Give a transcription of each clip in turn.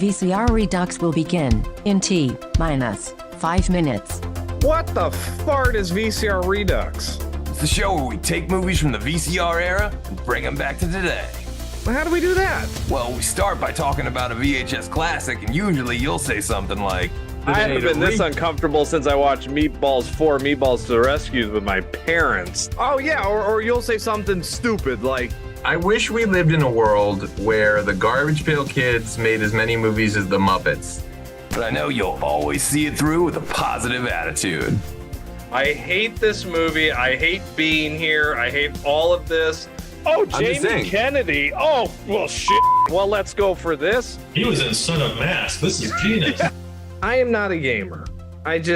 VCR Redux will begin in T-minus 5 minutes. What the fart is VCR Redux? It's the show where we take movies from the VCR era and bring them back to today. Well, how do we do that? Well, we start by talking about a VHS classic, and usually you'll say something like, I haven't been this uncomfortable since I watched Meatballs 4, Meatballs to the Rescue with my parents. Oh yeah, or you'll say something stupid like, I wish we lived in a world where the Garbage Pail Kids made as many movies as the Muppets. but I know you'll always see it through with a positive attitude. I hate this movie, I hate being here, I hate all of this. Oh, Jamie Kennedy. Oh, well, shit. Well, let's go for this. He was in Son of Mask. This is genius. I am not a gamer. I'd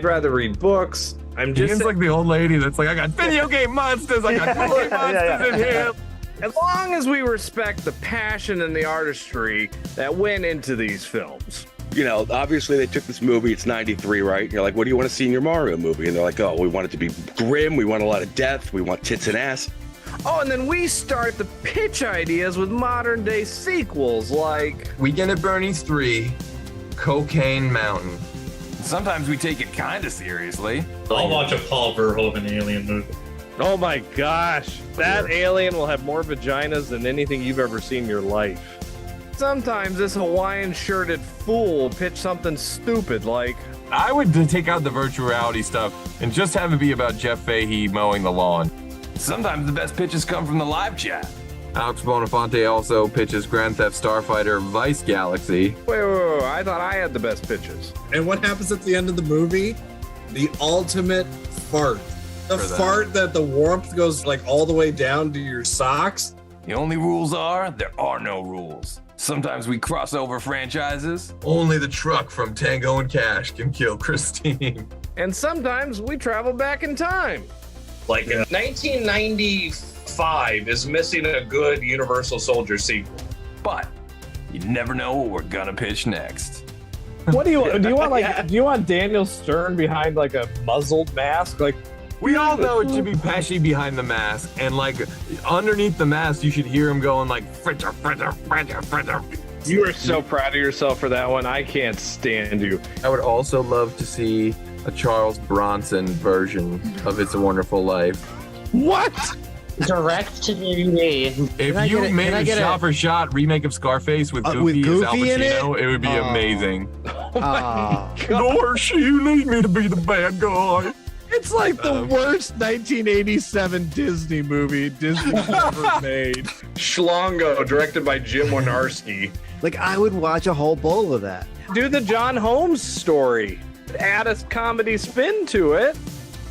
rather read books. I'm just Ian's like the old lady that's like, I got video game monsters, I got toy monsters in here. As long as we respect the passion and the artistry that went into these films. You know, obviously they took this movie, it's 93, right? And you're like, what do you want to see in your Mario movie? And they're like, oh, we want it to be grim, we want a lot of death, we want tits and ass. Oh, and then we start the pitch ideas with modern day sequels like Weekend at Bernie's 3, Cocaine Mountain. Sometimes we take it kind of seriously. I'll watch a Paul Verhoeven alien movie. oh my gosh, that alien will have more vaginas than anything you've ever seen in your life. Sometimes this Hawaiian shirted fool will pitch something stupid like, I would take out the virtual reality stuff and just have it be about Jeff Fahey mowing the lawn. Sometimes the best pitches come from the live chat. Alex Bonafonte also pitches Grand Theft Starfighter Vice Galaxy. wait, I thought I had the best pitches. And what happens at the end of the movie? The ultimate fart. The For that. fart that the warmth goes like all the way down to your socks. The only rules are, there are no rules. Sometimes we cross over franchises. Only the truck from Tango and Cash can kill Christine. And sometimes we travel back in time. Like 1995 is missing a good Universal Soldier sequel. But you never know what we're gonna pitch next. What do you want? Do you want Daniel Stern behind like a muzzled mask? Like, We all know it should be Pesci behind the mask, and like underneath the mask, you should hear him going like fritter, fritter, fritter, fritter. you are so proud of yourself for that one. I can't stand you. I would also love to see a Charles Bronson version of It's a Wonderful Life. What? Direct to DVD. If you made a shot-for-shot remake of Scarface with Goofy as Al Pacino, it would be amazing. Gosh, you need me to be the bad guy. It's like the worst 1987 Disney movie Disney's ever made. Schlongo, directed by Jim Wynorski. Like, I would watch a whole bowl of that. Do the John Holmes story. Add a comedy spin to it.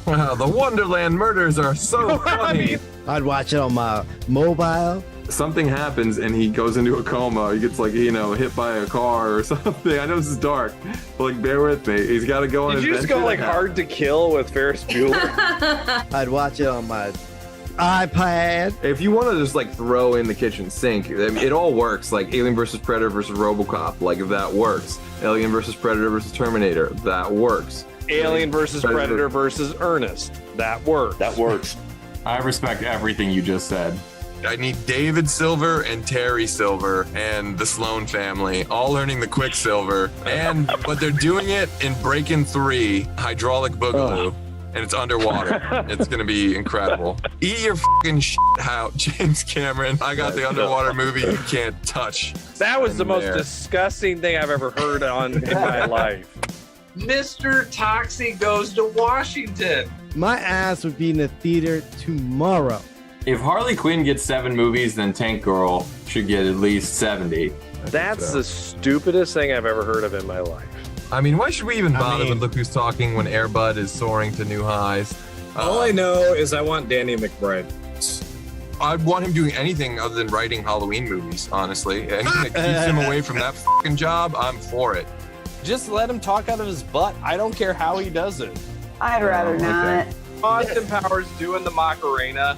Wow, the Wonderland murders are so funny. I'd watch it on my mobile. Something happens and he goes into a coma. He gets like, hit by a car or something. I know this is dark, but like, bear with me. He's got to go on. Did you just go like Hard to Kill with Ferris Bueller? I'd watch it on my iPad. If you want to just like throw in the kitchen sink, I mean, it all works. Like Alien versus Predator versus RoboCop, like if that works. Alien versus Predator versus Terminator, that works. Alien versus Predator versus Ernest, that works. That works. I respect everything you just said. I need David Silver and Terry Silver and the Sloan family all learning the Quicksilver, but they're doing it in Breakin' 3 Hydraulic Boogaloo, and it's underwater. It's gonna be incredible. Eat your fucking shit out, James Cameron. I got the underwater movie you can't touch. That was the most disgusting thing I've ever heard in my life. Mr. Toxie Goes to Washington. My ass would be in the theater tomorrow. If Harley Quinn gets 7 movies, then Tank Girl should get at least 70. That's the stupidest thing I've ever heard of in my life. I mean, why should we even bother with Look Who's Talking when Air Bud is soaring to new highs? All I know is I want Danny McBride. I'd want him doing anything other than writing Halloween movies, honestly. Anything that keeps him away from that fucking job, I'm for it. Just let him talk out of his butt. I don't care how he does it. I'd rather not. Austin Powers doing the Macarena.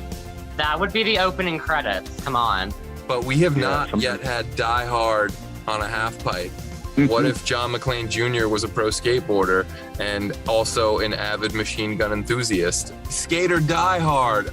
That would be the opening credits. Come on. But we have not yet had Die Hard on a half pipe. What if John McClane Jr. was a pro skateboarder and also an avid machine gun enthusiast? Skater Die Hard.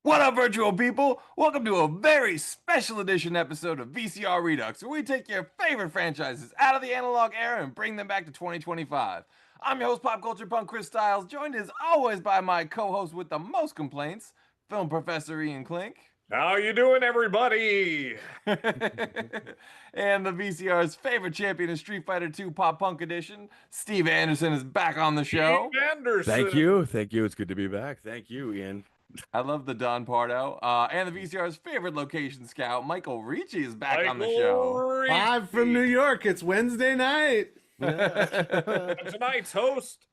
What up, virtual people? Welcome to a very special edition episode of VCR Redux, where we take your favorite franchises out of the analog era and bring them back to 2025. I'm your host, pop culture punk Chris Stiles, joined as always by my co-host with the most complaints, film professor Ian Klink. How you doing, everybody? And the VCR's favorite champion of Street Fighter II Pop Punk Edition, Steve Anderson, is back on the show. Steve Anderson. Thank you. It's good to be back. Thank you, Ian. I love the Don Pardo. And the VCR's favorite location scout, Michael Ricci, is back on the show. Live from New York. It's Wednesday night. And tonight's host,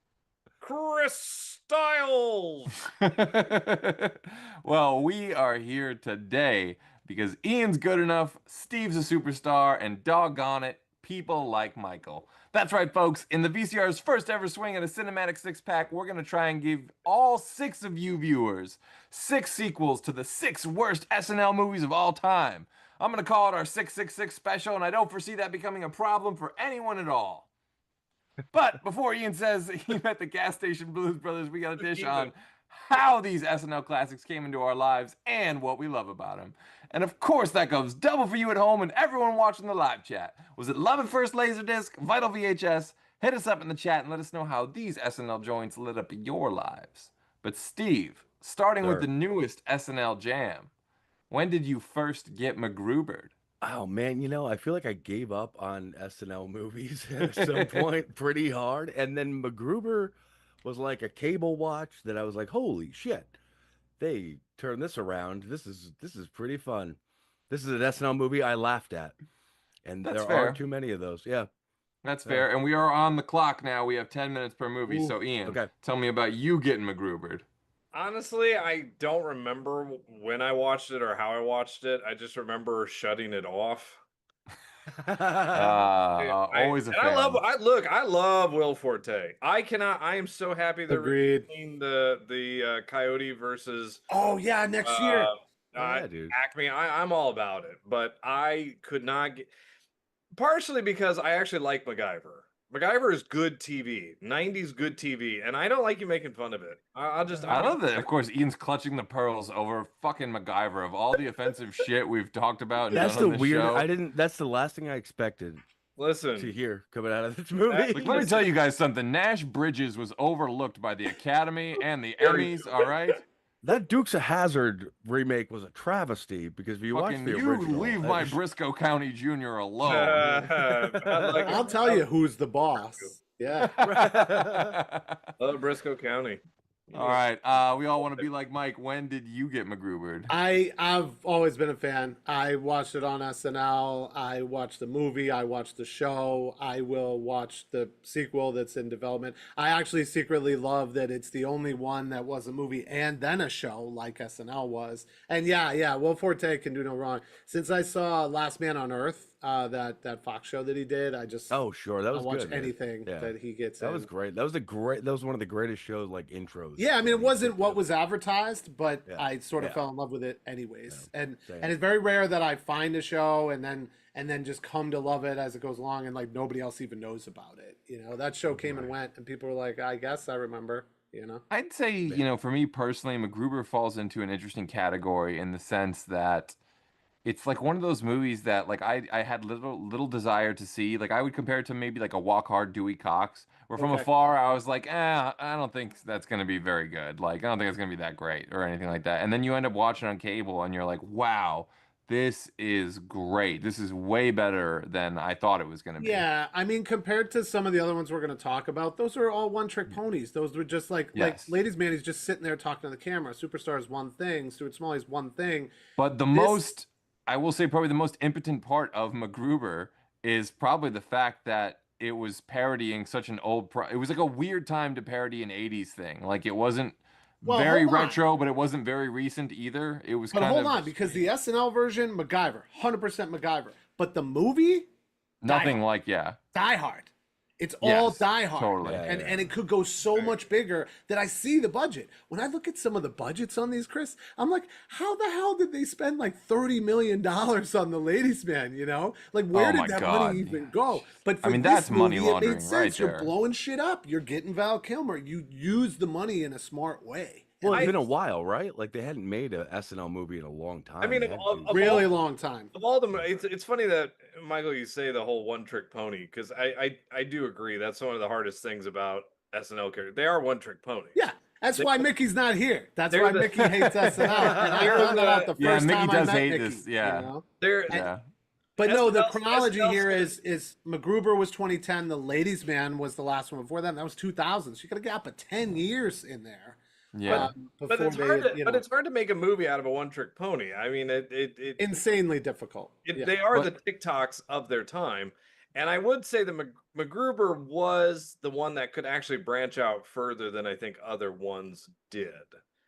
Chris Stiles. Well, we are here today because Ian's good enough, Steve's a superstar, and doggone it, people like Michael. That's right, folks. In the VCR's first ever swing at a cinematic six-pack, we're going to try and give all 6 of you viewers 6 sequels to the 6 worst SNL movies of all time. I'm going to call it our 666 special, and I don't foresee that becoming a problem for anyone at all. But before Ian says he met the gas station Blues Brothers, we got a dish on how these SNL classics came into our lives and what we love about them. And of course, that goes double for you at home and everyone watching the live chat. Was it Love at First Laserdisc, Vital VHS? Hit us up in the chat and let us know how these SNL joints lit up your lives. But Steve, starting with the newest SNL jam, when did you first get MacGrubered? Oh man, I feel like I gave up on SNL movies at some point pretty hard, and then MacGruber was like a cable watch that I was like, holy shit, they turned this around. This is pretty fun. This is an SNL movie I laughed at, and there aren't too many of those. Yeah, that's fair. And we are on the clock now. We have 10 minutes per movie. So Ian, tell me about you getting MacGrubered. Honestly, I don't remember when I watched it or how I watched it. I just remember shutting it off. Always a fan. I love Will Forte. I am so happy they're releasing the Coyote versus next year. Dude. Acme. I'm all about it, but I could not get, partially because I actually like MacGyver. MacGyver is good TV, 90s good TV, and I don't like you making fun of it. I love that. Of course, Ian's clutching the pearls over fucking MacGyver of all the offensive shit we've talked about. That's the weird. Show. That's the last thing I expected. Listen to hear coming out of this movie. Let me tell you guys something. Nash Bridges was overlooked by the Academy and the Emmys. All right. That Dukes of Hazzard remake was a travesty because if you watch the original, you leave my Briscoe County Jr. alone. I'll tell you who's the boss. Yeah. Love Briscoe County. All right. We all want to be like Mike. When did you get MacGrubered? I've always been a fan. I watched it on SNL. I watched the movie. I watched the show. I will watch the sequel that's in development. I actually secretly love that it's the only one that was a movie and then a show like SNL was. And yeah, Will Forte can do no wrong. Since I saw Last Man on Earth, that Fox show that he did, I just that was I'll watch good, anything that he gets. That was great. That was one of the greatest shows, like intros. Yeah, I mean, it wasn't what was advertised, but I sort of fell in love with it anyways. And it's very rare that I find a show and then just come to love it as it goes along, and like nobody else even knows about it. That show came and went, and people were like, I guess I remember. I'd say for me personally, MacGruber falls into an interesting category in the sense that it's like one of those movies that like I had little desire to see. Like I would compare it to maybe like a Walk Hard Dewey Cox, where from afar I was like, I don't think that's gonna be very good. Like I don't think it's gonna be that great or anything like that. And then you end up watching on cable and you're like, wow, this is great. This is way better than I thought it was gonna be. Yeah, I mean, compared to some of the other ones we're gonna talk about, those are all one-trick ponies. Those were just like Ladies Man, he's just sitting there talking to the camera. Superstar is one thing. Stuart Smalley is one thing. But I will say probably the most impotent part of MacGruber is probably the fact that it was parodying such an old it was like a weird time to parody an 80s thing. Like it wasn't very retro, but it wasn't very recent either. It was hold on, because the SNL version, MacGyver, 100% MacGyver. But the movie? Nothing like, Die Hard. It's all Die Hard. Totally. And it could go so much bigger that I see the budget. When I look at some of the budgets on these, Chris, I'm like, how the hell did they spend like $30 million on the Ladies Man, Like, where did that money even go? But for that's money movie, laundering it made sense. right You're there. blowing shit up. You're getting Val Kilmer. You use the money in a smart way. Well, it's I- been a while, right? Like they hadn't made a SNL movie in a long time. I mean, They of had all, to- of Really all, long time. of all the, it's funny that Michael, you say the whole one trick pony because I do agree that's one of the hardest things about SNL characters. They are one trick ponies. Yeah, that's They- why Mickey's not here. That's they're why the- Mickey hates SNL. And I They're found that out the Yeah, first Mickey time does I met hate Mickey. this, yeah. You know? They're Yeah. But no, the SNL's chronology here SNL's is MacGruber was 2010. The Ladies' Man was the last one before that. And that was 2000. So you got a gap of 10 years in there. Yeah. but it's hard to, but it's hard to make a movie out of a one trick pony. I mean, it insanely difficult. Yeah. They are the TikToks of their time. And I would say that MacGruber was the one that could actually branch out further than I think other ones did.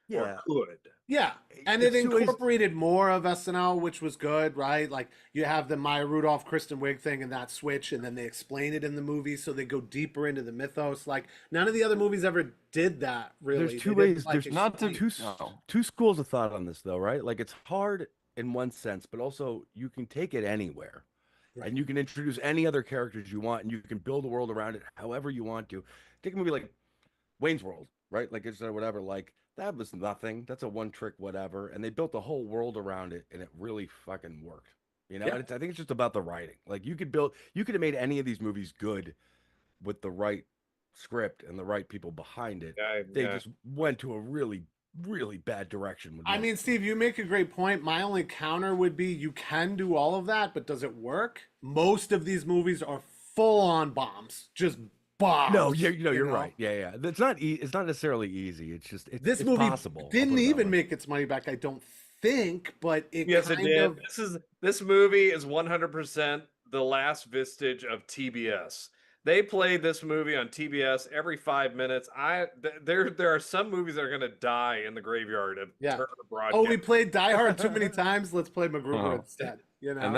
Yeah. Or could. Yeah, and it It's two ways- incorporated more of SNL, which was good, right? Like you have the Maya Rudolph, Kristen Wiig thing and that switch, and then they explain it in the movie, so they go deeper into the mythos. Like none of the other movies ever did that. Really, There's two They didn't, ways. like, There's not explain- two schools of thought on this, though, right? Like it's hard in one sense, but also you can take it anywhere, and you can introduce any other characters you want, and you can build a world around it however you want to. Take a movie like Wayne's World, right? Like it's whatever. Like that was nothing. That's a one trick whatever, and they built a whole world around it, and it really fucking worked. You know, Yeah. and I think it's just about the writing. Like you could have made any of these movies good with the right script and the right people behind it. They just went to a really, really bad direction. With I most mean, of them. Steve, you make a great point. My only counter would be you can do all of that, but does it work? Most of these movies are full on bombs, just bombs. No, you're you know? right. Yeah. It's not. It's not necessarily easy. It's just This it's movie possible. I'll didn't put it that even way. make its money back, I don't think, but it Yes, it kind did. of This movie is 100% the last vestige of TBS. They played this movie on TBS every 5 minutes. There are some movies that are going to die in the graveyard of Turner broadcast. Oh, we played Die Hard too many times. Let's play MacGruber Oh. instead. You know, And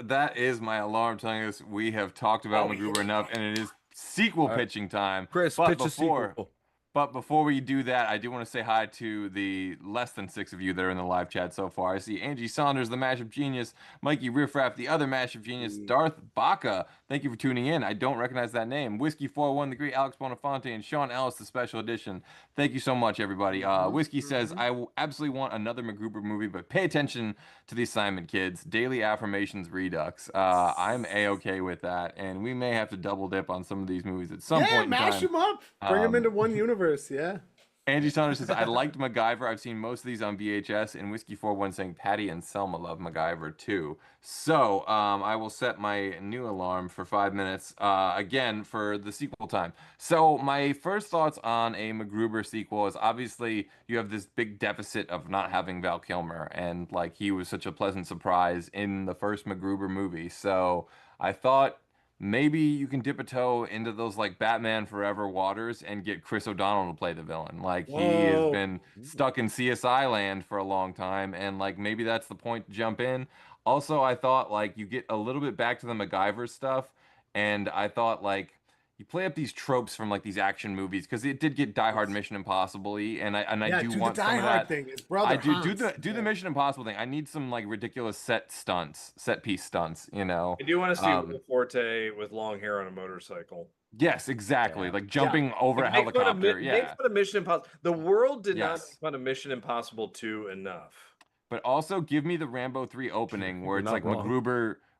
that is my alarm telling us we have talked about MacGruber enough, and it is sequel pitching time. Chris, but pitch a sequel. But before we do that, I do want to say hi to the less than 6 of you that are in the live chat so far. I see Angie Saunders, the Mashup Genius, Mikey Riffraff, the other Mashup Genius, Darth Baca. Thank you for tuning in. I don't recognize that name. Whiskey 401, the great Alex Bonafonte, and Sean Ellis, the special edition. Thank you so much, everybody. Whiskey says, I absolutely want another MacGruber movie, but pay attention to the assignment, kids. Daily Affirmations Redux. I'm A-okay with that, and we may have to double dip on some of these movies at some point in mash time. them up, bring them into one universe. Yeah. Angie Saunders says, I liked MacGyver. I've seen most of these on VHS. And Whiskey 41 saying, Patty and Selma love MacGyver too. So I will set my new alarm for 5 minutes again for the sequel time. So my first thoughts on a MacGruber sequel is obviously you have this big deficit of not having Val Kilmer. And like he was such a pleasant surprise in the first MacGruber movie. So I thought maybe you can dip a toe into those like Batman Forever waters and get Chris O'Donnell to play the villain. Like he has been stuck in CSI land for a long time, and like maybe that's the point to jump in. Also, I thought like you get a little bit back to the MacGyver stuff, and I thought like you play up these tropes from like these action movies because it did get Die Hard, Mission Impossible-y, and I do want the some Die of Hard that. thing. His brother I do Hans. the Mission Impossible thing. I need some like ridiculous set piece stunts, you know. I do want to see Will Forte with long hair on a motorcycle. Yes, exactly. Like jumping over a Make fun of helicopter. Make fun of Mission Impossible. The world did not Yes. make fun of Mission Impossible 2 enough. But also give me the Rambo 3 opening where You're it's not like wrong.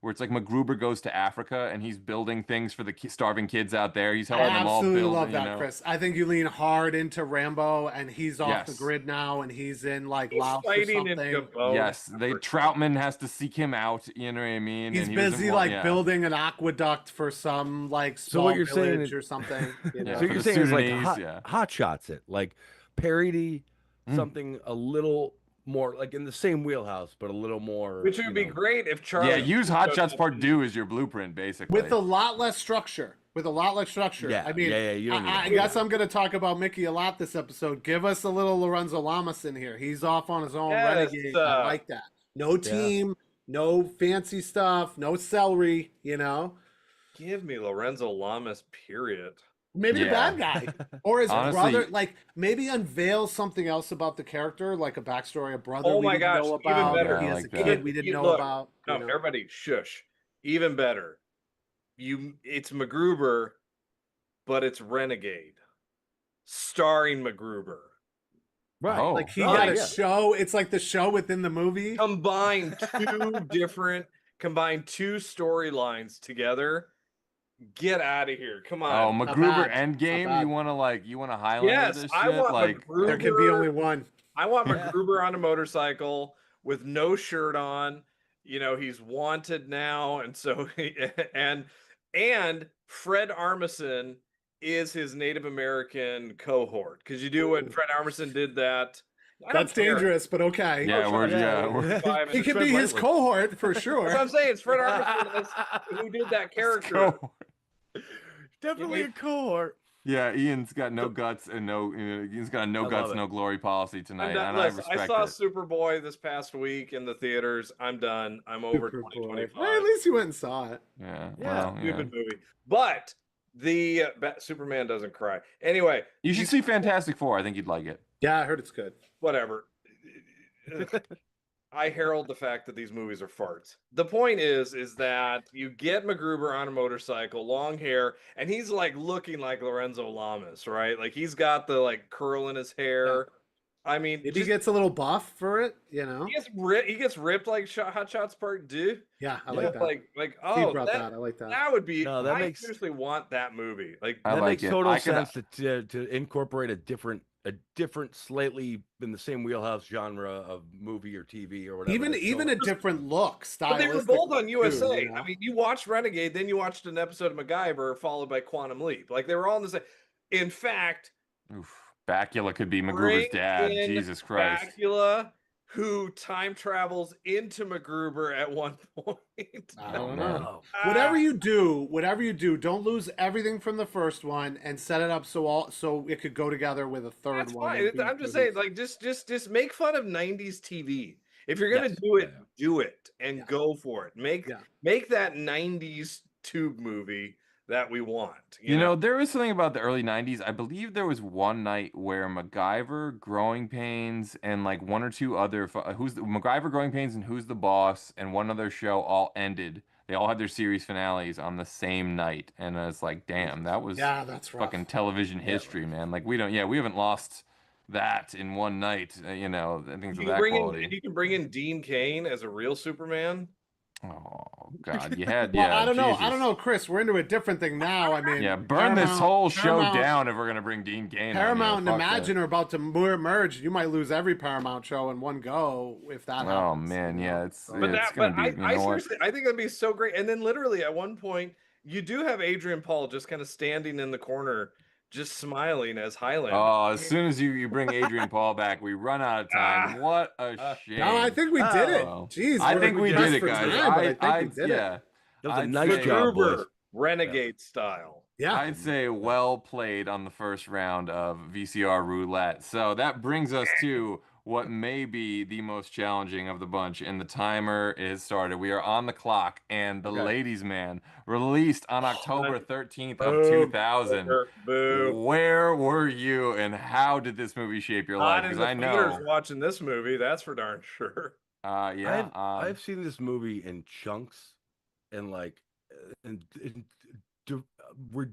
MacGruber goes to Africa and he's building things for the starving kids out there. He's I helping them all absolutely build. love you that, know? Chris. I think you lean hard into Rambo, and he's off the Yes. grid now, and he's in like He's Laos or fighting in something. Gabon. Yes, Troutman has to seek him out. You know what I mean? He's and he doesn't busy want- like yeah. building an aqueduct for some like So small what you're saying village is- or something. You know? Yeah. So for you're the saying it's like Sudanese, hot shots it, like parody something a little more like in the same wheelhouse, but a little more. Which would be great if Charlie. Yeah, use Hot Shots Part 2 as your blueprint, basically. With a lot less structure. Yeah, I mean, yeah, you don't need I that. guess I'm going to talk about Mickey a lot this episode. Give us a little Lorenzo Lamas in here. He's off on his own, Yes, renegade. I like that. No team, no fancy stuff, no celery. You know, Give me Lorenzo Lamas, period. maybe the Yeah. bad guy or his Honestly- brother. Like maybe unveil something else about the character, like a backstory, a brother Oh we my didn't gosh, know even about. better. He I has like a that. kid we didn't know Look, about. No, you know? everybody, shush. Even better. It's MacGruber, but it's Renegade, starring MacGruber. Right. Oh. Like he Oh, got a yeah. show. It's like the show within the movie. Combine two storylines together. Get out of here. Come Oh, on. MacGruber bad. Endgame. Not You bad. want to Highlander Yes, this I shit? want Like, MacGruber. There can be only one. I want Yeah. MacGruber on a motorcycle with no shirt on. You know, he's wanted now, and so and Fred Armisen is his Native American cohort. Because you do what Fred Armisen did that. I don't That's care. dangerous, but okay. yeah, we're He could be his cohort for sure. That's what I'm saying. It's Fred Armisen who did that character. Definitely a cohort. Yeah, Ian's got no guts and Ian's got a no I guts, love it. no glory policy tonight, and I Listen, respect I saw it. Superboy this past week in the theaters. I'm done. I'm over Superboy. 2025. Well, at least you went and saw it. Yeah, Yeah, well, yeah. Stupid movie. But the Superman doesn't cry. Anyway, You should see Fantastic Four. I think you'd like it. Yeah, I heard it's good. whatever. I herald the fact that these movies are farts. The point is that you get MacGruber on a motorcycle, long hair, and he's like looking like Lorenzo Lamas, right? Like he's got the like curl in his hair. I mean, Maybe he gets a little buff for it, you know? he gets ripped like Hot Shots Part 2. Yeah, I like that. Like Steve oh, brought that. I like that. that would be. No, that I makes- seriously want that movie. Like I That like makes it. total I could- sense to incorporate a different, slightly in the same wheelhouse genre of movie or TV or whatever. Even a different look, but they were stylistic. both on too, USA. you know? I mean, you watched Renegade, then you watched an episode of MacGyver, followed by Quantum Leap. Like they were all in the same. In fact, Oof. Bakula could be MacGruber's bring dad. in Jesus Christ. Bakula, who time travels into MacGruber at one point. I don't know. Oh, Whatever you do, don't lose everything from the first one and set it up so it could go together with a third That's one. fine. and be I'm just movies. saying, like, just make fun of '90s TV. If you're gonna Yes. do it, Yeah. do it and Yeah. go for it. Make that '90s tube movie that we want. You know, there was something about the early 90s. I believe there was one night where MacGyver, Growing Pains, and like one or two other MacGyver, Growing Pains, and Who's the Boss, and one other show all ended. They all had their series finales on the same night, and I was like, damn, that was that's rough. fucking television history, man. Like we haven't lost that in one night. You know, things of that quality. You can bring in Dean Cain as a real Superman. Oh God, you had Well, yeah. I don't know. Jesus. I don't know, Chris. We're into a different thing now. I mean, Yeah, burn this whole show Paramount- down if we're gonna bring Dean Cain. Paramount on, and Imagine are about to merge. You might lose every Paramount show in one go if that happens. Oh man, yeah, it's But it's gonna be. You know what? seriously, I think that'd be so great. And then literally at one point, you do have Adrian Paul just kind of standing in the corner, just smiling as Highlander. Oh, as soon as you bring Adrian Paul back, we run out of time. What a shame. No, I think we did it. Oh. Jeez, I we're think we pressed did it, for guys. time, but I think we did it. yeah. that was a I'd nice say- job, boys. Renegade style. Yeah. I'd say well played on the first round of VCR roulette. So that brings us to what may be the most challenging of the bunch, and the timer is started. We are on the clock, and the Ladies Man released on October 13th of 2000. Boo. Where were you, and how did this movie shape your life? Not in Because the I theaters know. watching this movie, that's for darn sure. Yeah. I've seen this movie in chunks, and like, were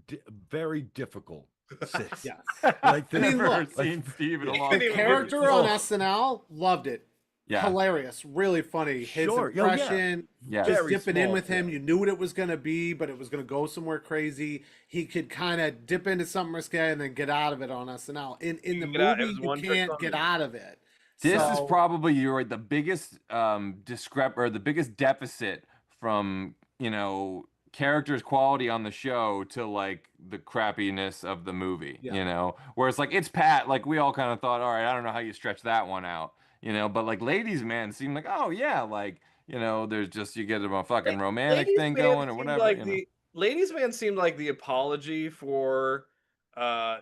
very difficult. Six. Yes. Like I mean, Never look, seen Steve in a long the time. character on SNL, loved it. Yeah. Hilarious, really funny. His Sure. Oh, yeah. impression, Yeah. just Very dipping in small, with him. yeah. You knew what it was going to be, but it was going to go somewhere crazy. He could kind of dip into something risque and then get out of it on SNL. In the get out- it movie, was you one trick can't pony. get out of it. This is So- probably the biggest the biggest deficit from, you know, characters quality on the show to like the crappiness of the movie, Yeah. you know, where it's like it's Pat, like we all kind of thought, all right, I don't know how you stretch that one out, you know, but like Ladies Man seemed like, oh yeah, like, you know, there's just you get a fucking romantic Ladies thing Man going or seemed whatever. like you know. the Ladies Man seemed like the apology for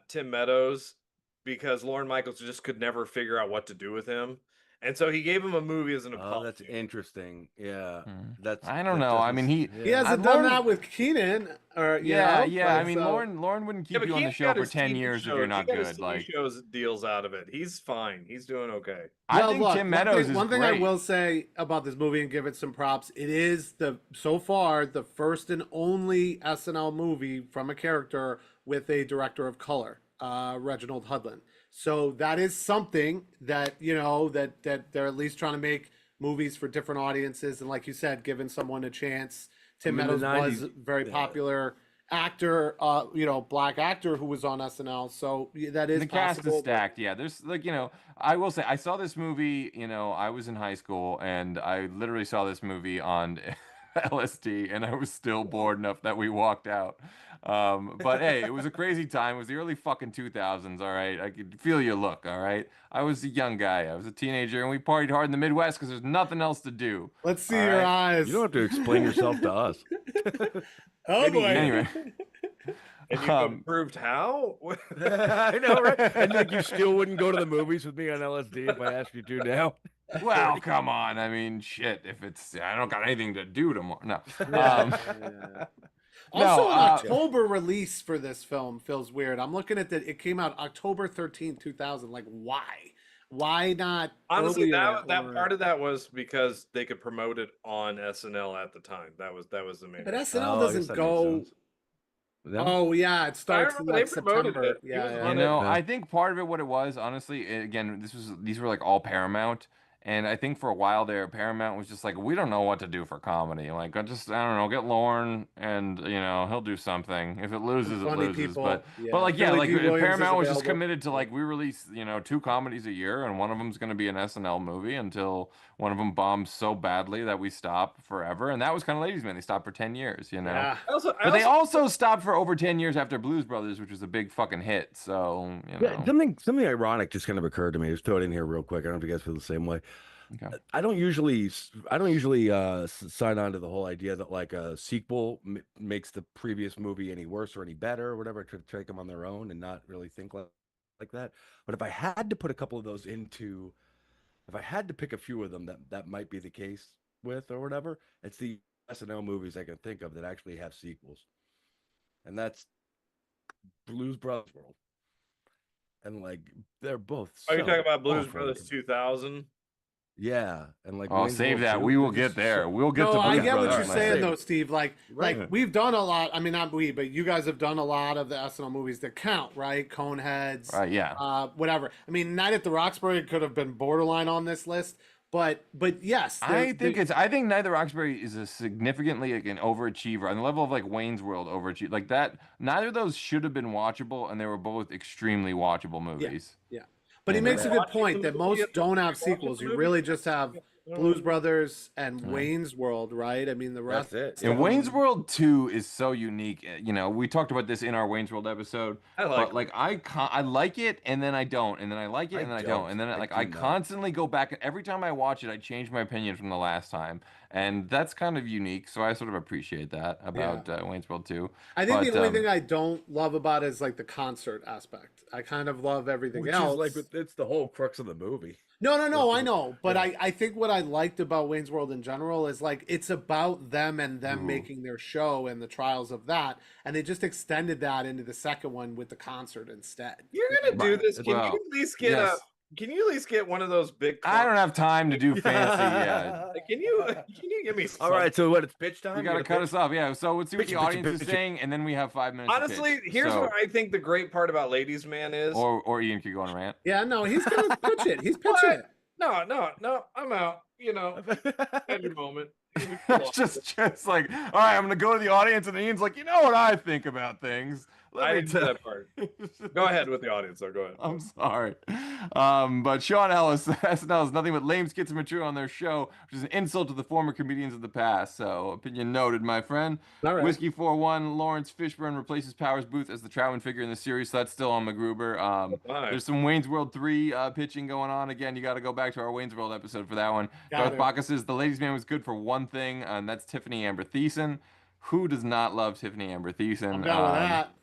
Tim Meadows because Lorne Michaels just could never figure out what to do with him. And so he gave him a movie as an apology. Oh, that's interesting. Yeah, Mhm. that's. I don't that know. I doesn't- mean, he He hasn't Lauren- done that with Keenan, or you yeah, know, yeah. I but mean, so- Lauren wouldn't keep but you on the Keenan show got for his 10 TV years if shows- you're not he got his good. TV Like, shows deals out of it. He's fine. He's doing okay. I Well, think look, Tim Meadows is one thing great. I will say about this movie and give it some props, it is so far the first and only SNL movie from a character with a director of color. Reginald Hudlin. So that is something that, you know, that they're at least trying to make movies for different audiences. And like you said, giving someone a chance. Tim Meadows was a very popular actor, you know, black actor who was on SNL. So that is the cast is stacked. Yeah, there's like, you know, I will say I saw this movie, you know, I was in high school and I literally saw this movie on LSD and I was still bored enough that we walked out. But hey, it was a crazy time. It was the early fucking 2000s, all right? I could feel your look, all right? I was a young guy. I was a teenager and we partied hard in the Midwest because there's nothing else to do. Let's see your eyes. You don't have to explain yourself to us. Oh boy. Anyway. And you've improved how? I know, right? And like you still wouldn't go to the movies with me on LSD if I asked you to now. Well, come on. I mean, shit. If it's, I don't got anything to do tomorrow. No. Also, an October release for this film feels weird. I'm looking at it came out October 13th, 2000. Like, why? Why not? Honestly, earlier that or- part of that was because they could promote it on SNL at the time. That was the main. But reason. SNL doesn't go. Oh yeah, it starts in remember like they promoted September. it. He was Yeah, on You it. know, I think part of it, what it was, honestly, again, these were like all Paramount, and I think for a while there, Paramount was just like, we don't know what to do for comedy. Like, I don't know, get Lorne, and you know, he'll do something. If it loses, it Funny loses. people. But Yeah. like, yeah, Billy like D. Williams is Paramount was just available. committed to like, we release, you know, 2 comedies a year, and one of them's going to be an SNL movie until one of them bombs so badly that we stop forever. And that was kind of Ladies Man. They stopped for 10 years, you know. Yeah. But they also stopped for over 10 years after Blues Brothers, which was a big fucking hit. So, you know. Yeah, something ironic just kind of occurred to me. Just throw it in here real quick. I don't know if you guys feel the same way. Okay. I don't usually sign on to the whole idea that like a sequel makes the previous movie any worse or any better or whatever, to take them on their own and not really think like that. But if I had to put a couple of those into, if I had to pick a few of them that might be the case with or whatever, it's the SNL movies I can think of that actually have sequels, and that's Blues Brothers World, and like they're both. Are you so talking about Blues awful. Brothers 2000? Yeah, and like Oh, Wayne's save World that. 2, We will they're get just there. so- We'll get No, to I Blues get what Brothers. you're saying though, Steve. Like Right. we've done a lot. I mean, not we, but you guys have done a lot of the SNL movies that count, right? Coneheads, Right, yeah. whatever. I mean, Night at the Roxbury could have been borderline on this list, but yes, I think Night at the Roxbury is a significantly like an overachiever on the level of like Wayne's World overachiever. Like that, neither of those should have been watchable, and they were both extremely watchable movies. Yeah. But he makes a good point that most don't have sequels. You really just have Blues Brothers and Wayne's World, right? I mean, the rest. That's it. And Wayne's World 2 is so unique. You know, we talked about this in our Wayne's World episode. I like but like I like it, and then I don't, and then I like it, and then I don't, and then I constantly go back. Every time I watch it, I change my opinion from the last time, and that's kind of unique. So I sort of appreciate that about Wayne's World 2. I think the only thing I don't love about it is like the concert aspect. I kind of love everything Which else. is like it's the whole crux of the movie. No, I know. But I think what I liked about Wayne's World in general is like it's about them and them making their show and the trials of that. And they just extended that into the second one with the concert instead. You're gonna do this. Can Well, you at least get yes. Can you at least get one of those big? I don't have time to do fancy. Yeah. Can you give me? All right, so what? It's pitch time. You gotta cut us off. Yeah. So let's see what the Pitch it, audience pitch is it. saying, and then we have 5 minutes. to Honestly, pitch. here's So- what I think the great part about Ladies Man is. Or Ian could go on a rant. Yeah, no, he's gonna pitch it. He's pitching it. No, I'm out. You know, at your moment. just like, all right, I'm gonna go to the audience, and Ian's like, you know what I think about things. I didn't do that part. Go ahead with the audience, though. Go ahead. I'm sorry. But Sean Ellis, SNL is nothing but lame skits and material on their show, which is an insult to the former comedians of the past. So, opinion noted, my friend. All right. Whiskey 4-1, Lawrence Fishburne replaces Powers Booth as the Troutman figure in the series, so that's still on MacGruber. There's some Wayne's World 3 pitching going on. Again, you got to go back to our Wayne's World episode for that one. Garth Bacchus says the Ladies Man was good for one thing, and that's Tiffany Amber Thiessen. Who does not love Tiffany Amber Thiessen? I'm down with that.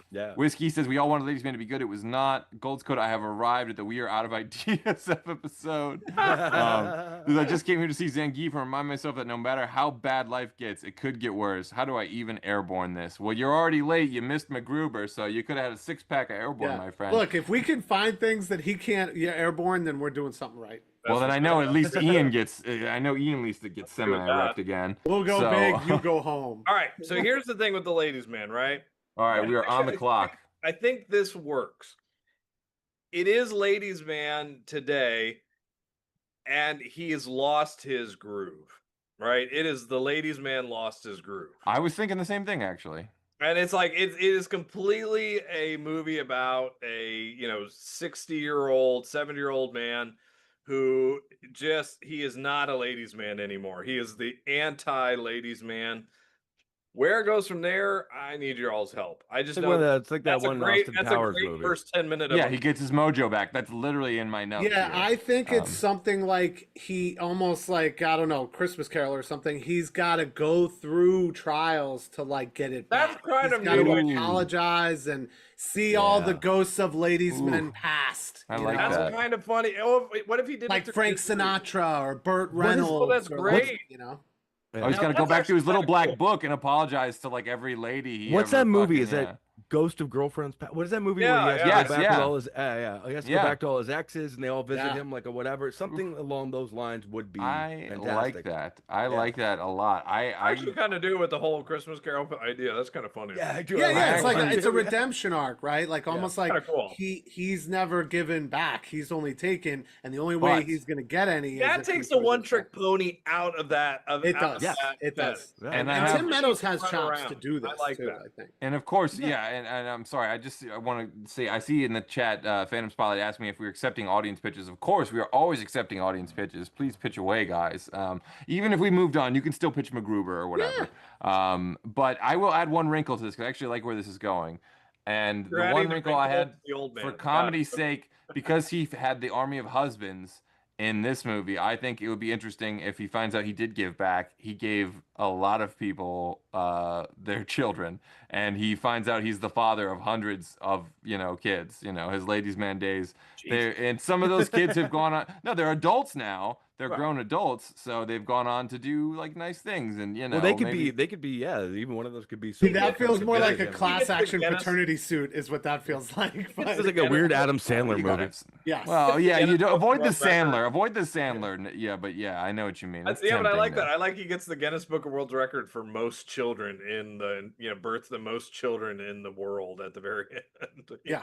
Yeah. Whiskey says we all wanted Ladies Man to be good. It was not. Gold's Code. I have arrived at the We Are Out of Ideas episode. I just came here to see Zangief and remind myself that no matter how bad life gets, it could get worse. How do I even airborne this? Well, you're already late. You missed MacGruber, so you could have had a 6-pack of airborne, my friend. Look, if we can find things that he can't airborne, then we're doing something right. Well, then I know at least Ian gets. I know Ian at least gets semi-erect again. We'll go big. You go home. All right. So here's the thing with the Ladies Man, right? All right, we are on the clock. I think this works. It is ladies' man today, and he has lost his groove. Right? It is the ladies' man lost his groove. I was thinking the same thing actually. And it's like it is completely a movie about a 60-year-old, 70-year-old man who he is not a ladies' man anymore. He is the anti-ladies' man. Where it goes from there, I need your all's help. I just know it's like that one Austin Powers movie. First 10 minutes. Yeah, he gets his mojo back. That's literally in my notes. Yeah, here. I think it's something like he almost like, I don't know, Christmas Carol or something. He's got to go through trials to like get it back. That's kind of got to new. apologize and see all the ghosts of ladies' men past. I like That's that. kind of funny. Oh, what if he did Like it Frank Sinatra or Burt Reynolds? that's or great. Oh, he's got to go back to his little black book and apologize to like every lady. What's that movie? Is that Ghost of Girlfriends? What is that movie where he has to go back to all his he has to go back to all his exes and they all visit him like a whatever? Something along those lines would be fantastic. Like that. I like that a lot. I actually kind of do with the whole Christmas Carol idea. That's kind of funny. Yeah, it's like it's a redemption arc, right? Like almost like cool. he's never given back. He's only taken, and the only way he's gonna get any that takes the one-trick pony out of that. It does. It does. And Tim Meadows has chops to do this. I like too, that. I think. And of course, and I'm sorry, I want to say, I see in the chat, Fandom Spotlite asked me if we were accepting audience pitches. Of course, we are always accepting audience pitches. Please pitch away, guys. Even if we moved on, you can still pitch MacGruber or whatever. But I will add one wrinkle to this, because I actually like where this is going. And the one wrinkle I had, for comedy's sake, because he had the army of husbands in this movie, I think it would be interesting if he finds out he did give back. He gave a lot of people their children, and he finds out he's the father of hundreds of kids. His ladies' man days. And some of those kids have gone on. No, they're adults now. They're grown adults, so they've gone on to do like nice things, and well, they could be, even one of those could be. That feels more like a class action paternity suit, is what that feels like. It's like a weird Adam Sandler movie. Yeah. Well, yeah, you don't avoid the Sandler. Avoid the Sandler. Yeah, but yeah, I know what you mean. But I like that. I like he gets the Guinness Book of World Record for most children in the birth the most children in the world at the very end. Yeah.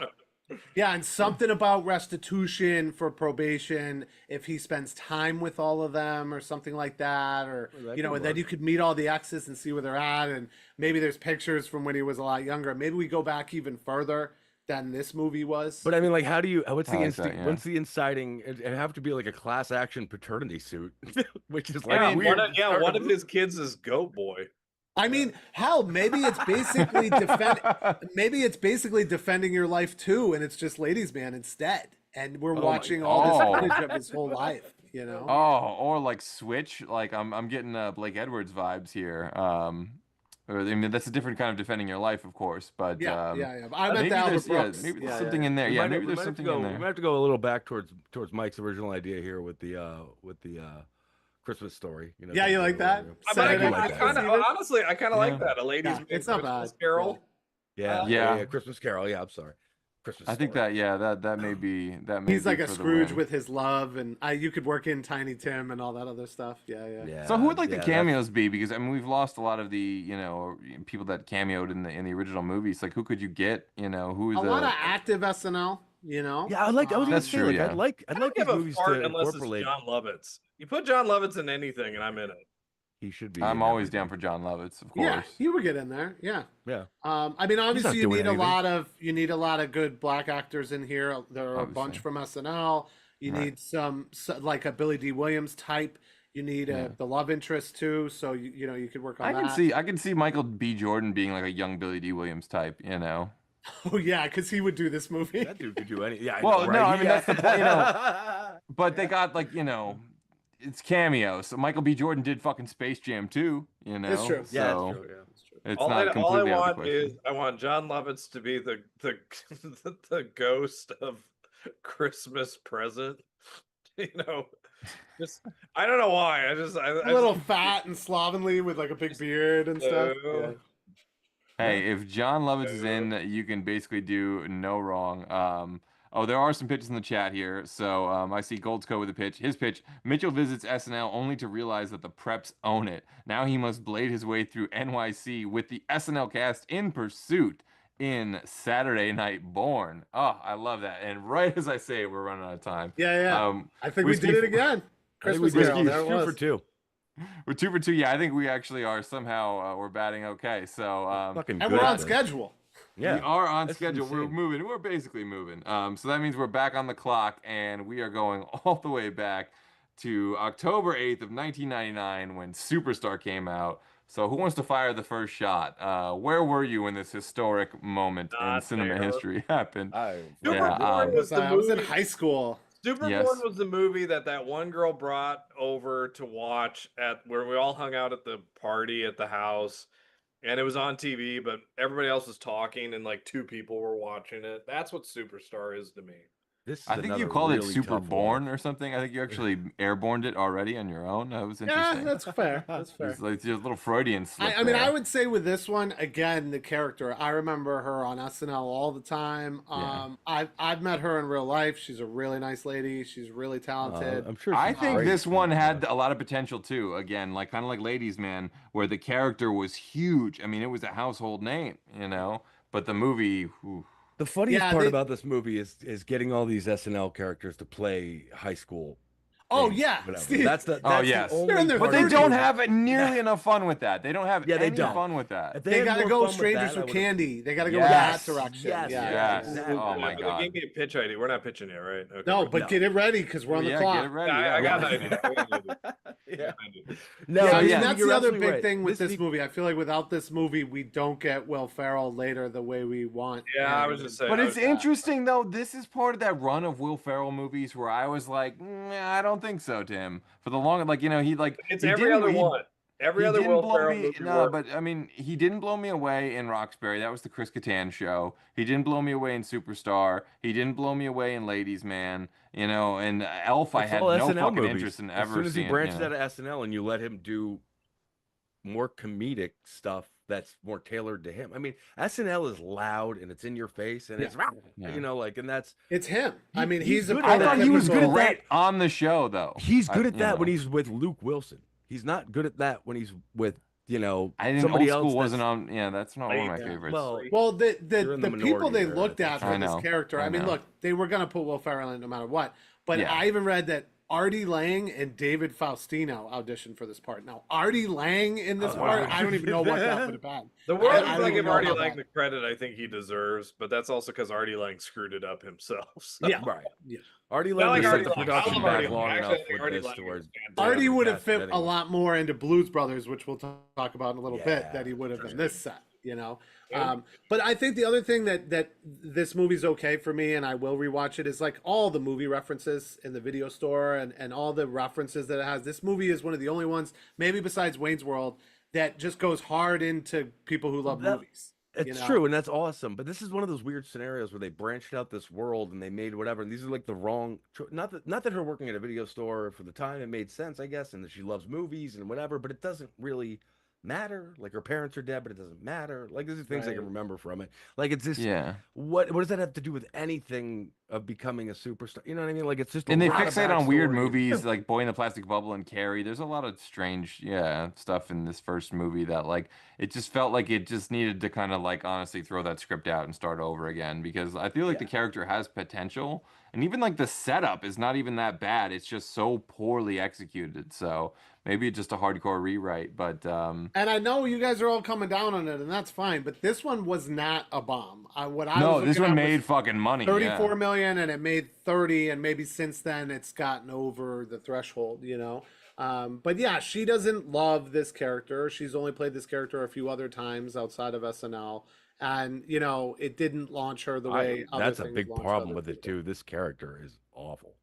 Yeah, and something about restitution for probation if he spends time with all of them or something like that, or and then you could meet all the exes and see where they're at, and maybe there's pictures from when he was a lot younger. Maybe we go back even further than this movie was. But I mean, like, how do you? What's the inciting? It have to be like a class action paternity suit, which is like weird. One of his kids is Goat Boy. I mean, hell, maybe it's basically defending your life too, and it's just ladies' man instead, and we're watching all this footage of his whole life, Oh, or like Switch, like I'm getting Blake Edwards vibes here. I mean, that's a different kind of defending your life, of course, but yeah. I meant Albert Brooks. Maybe there's something in there. Yeah, maybe there's something in there. We might have to go a little back towards Mike's original idea here with the Christmas Story. Yeah, you like that? Honestly, I kind of like that. A ladies' man it's not Christmas bad. Carol. Yeah, Christmas Carol. Yeah, I'm sorry. Christmas. I think that may be He's like a Scrooge with his love, and you could work in Tiny Tim and all that other stuff. Yeah. So who would like the cameos be? Because I mean, we've lost a lot of the people that cameoed in the original movies. Like, who could you get? Who's a lot of active SNL. Yeah, I was gonna say, like, I'd like these movies to incorporate. It's John Lovitz. You put John Lovitz in anything, and I'm in it. He should be. I'm always down for John Lovitz, of course. Yeah, he would get in there. Yeah. I mean, obviously, you need a lot of good black actors in here. There are a bunch from SNL. You need some like a Billy D. Williams type. You need the love interest too. So you could work on that. I can see Michael B. Jordan being like a young Billy D. Williams type. Oh yeah, because he would do this movie. That dude could do any. Yeah. Well, no, I mean that's the point. But they got like it's cameos. So Michael B. Jordan did fucking Space Jam too. It's true. So Yeah, it's true. It's not completely all I out of the want is I want John Lovitz to be the the ghost of Christmas Present. Just I don't know why. A little fat and slovenly with like a big beard and stuff. Yeah. Hey, if John Lovitz is in, you can basically do no wrong. There are some pitches in the chat here. So I see Goldsco with a pitch. His pitch: Mitchell visits SNL only to realize that the preps own it. Now he must blade his way through NYC with the SNL cast in pursuit. in Saturday Night Born. Oh, I love that. And right as I say it, we're running out of time. Yeah. I think we Whiskey did it again. I think we Christmas did Carol. There it 2 was. for 2. We're 2 for 2. Yeah, I think we actually are somehow we're batting okay. So Fucking And good we're at on this. schedule. Yeah, we are on that's schedule. We're insane. moving. We're basically moving. So that means we're back on the clock, and we are going all the way back to October 8th of 1999 when Superstar came out. So who wants to fire the first shot? Where were you when this historic moment in Not cinema there. history happened? Superborn was the I was in movie- high school. Superborn Yes. was the movie that one girl brought over to watch at where we all hung out at the party at the house, and it was on TV, but everybody else was talking, and like 2 people were watching it. That's what Superstar is to me. This is I think you another called really it tough Superborn watch. or something. I think you actually airborned it already on your own. That was Yeah, interesting. that's fair. That's fair. It's like just a little Freudian slip I mean, there. I would say with this one, again, the character. I remember her on SNL all the time. I've met her in real life. She's a really nice lady. She's really talented. I'm sure. I she's think great. this one had a lot of potential too. Again, like kind of like Ladies Man, where the character was huge. I mean, it was a household name, you know. But the movie, whew. The funniest Yeah, part they- about this movie is getting all these SNL characters to play high school. Oh things, yeah, whatever. Steve. That's the Oh, yes. the only They're in their But part they of don't the have nearly enough fun with that. They don't have Yeah, they any don't. fun with that. If They had gotta more go fun with strangers that, I with would've- candy. They gotta go Yes. that direction. Yes. Yeah. Yes. exactly. Oh my They god. gave me a pitch idea. We're not pitching it, right? Okay. No, but get it ready because we're on the Yeah, clock. get it ready. I got an yeah. idea. Yeah. Yeah, No, I mean, yeah, that's you're the other absolutely big right. thing with this needs- movie. I feel like without this movie, we don't get Will Ferrell later the way we want. Yeah, I was just saying. But I it's was- interesting though. This is part of that run of Will Ferrell movies where I was like, I don't think so, Tim. For the long, like he like It's he every didn't- other he- one. Every he other didn't Will blow Ferrell me. movie. No, worked. but I mean, he didn't blow me away in Roxbury. That was the Chris Kattan show. He didn't blow me away in Superstar. He didn't blow me away in Ladies Man. You know, and Elf, I It's had all no SNL fucking movies. interest in As ever soon as he seeing. branches you know. out of SNL and you let him do more comedic stuff that's more tailored to him. I mean, SNL is loud and it's in your face and it's Yeah. you know, like, and that's It's him. I mean, he's he's a good I at thought that. he was Good at great that. on the show, though. he's good at you that when know. he's with Luke Wilson. He's not good at that when he's with, you know, I didn't. somebody Old else. School wasn't that's- on. Yeah, that's not one of my Yeah. favorites. Well, Well, the You're in the people minority they there, looked I at think. for this I know, character. I I mean, know. look, they were gonna put Will Ferrell in no matter what. But Yeah. I even read that Artie Lang and David Faustino auditioned for this part. Now, Artie Lang in this Oh, part, wow. I don't even know what that would have been. The world I is don't like even give know Artie about Lang that. the credit I think he deserves, but that's also because Artie Lang screwed it up himself. So. Yeah. right. Yeah. Artie I Lang like set Artie the Lang. I production love back Artie long Lang. enough Actually, I think with Artie this Lang to is where fantastic. Artie would have cast fit it a anyway. lot more into Blues Brothers, which we'll talk about in a little bit, Yeah, that he would have for in this set, you know. Yeah. But I think the other thing that this movie's okay for me, and I will rewatch it, is like all the movie references in the video store and all the references that it has. This movie is one of the only ones, maybe besides Wayne's World, that just goes hard into people who love That- movies. It's you know? true, and that's awesome. But this is one of those weird scenarios where they branched out this world and they made whatever. And these are like the wrong. Not that her working at a video store for the time it made sense, I guess, and that she loves movies and whatever. But it doesn't really matter. Like her parents are dead, but it doesn't matter. Like these are things I can Right. remember from it. Like it's just yeah. what does that have to do with anything of becoming a superstar? You know what I mean? Like it's just. And a they lot of fixate on weird backstory. movies like Boy in the Plastic Bubble and Carrie. There's a lot of strange, stuff in this first movie that like it just felt like it just needed to kind of like honestly throw that script out and start over again because I feel like the character has potential and even like the setup is not even that bad. It's just so poorly executed. So maybe it's just a hardcore rewrite, but And I know you guys are all coming down on it, and that's fine. But this one was not a bomb. What I no, was this looking one at was made fucking money. 34 million, and it made 30, and maybe since then it's gotten over the threshold, you know. But yeah, she doesn't love this character. She's only played this character a few other times outside of SNL, and you know, it didn't launch her the way. other That's a things big launched problem other with it people. too. This character is awful.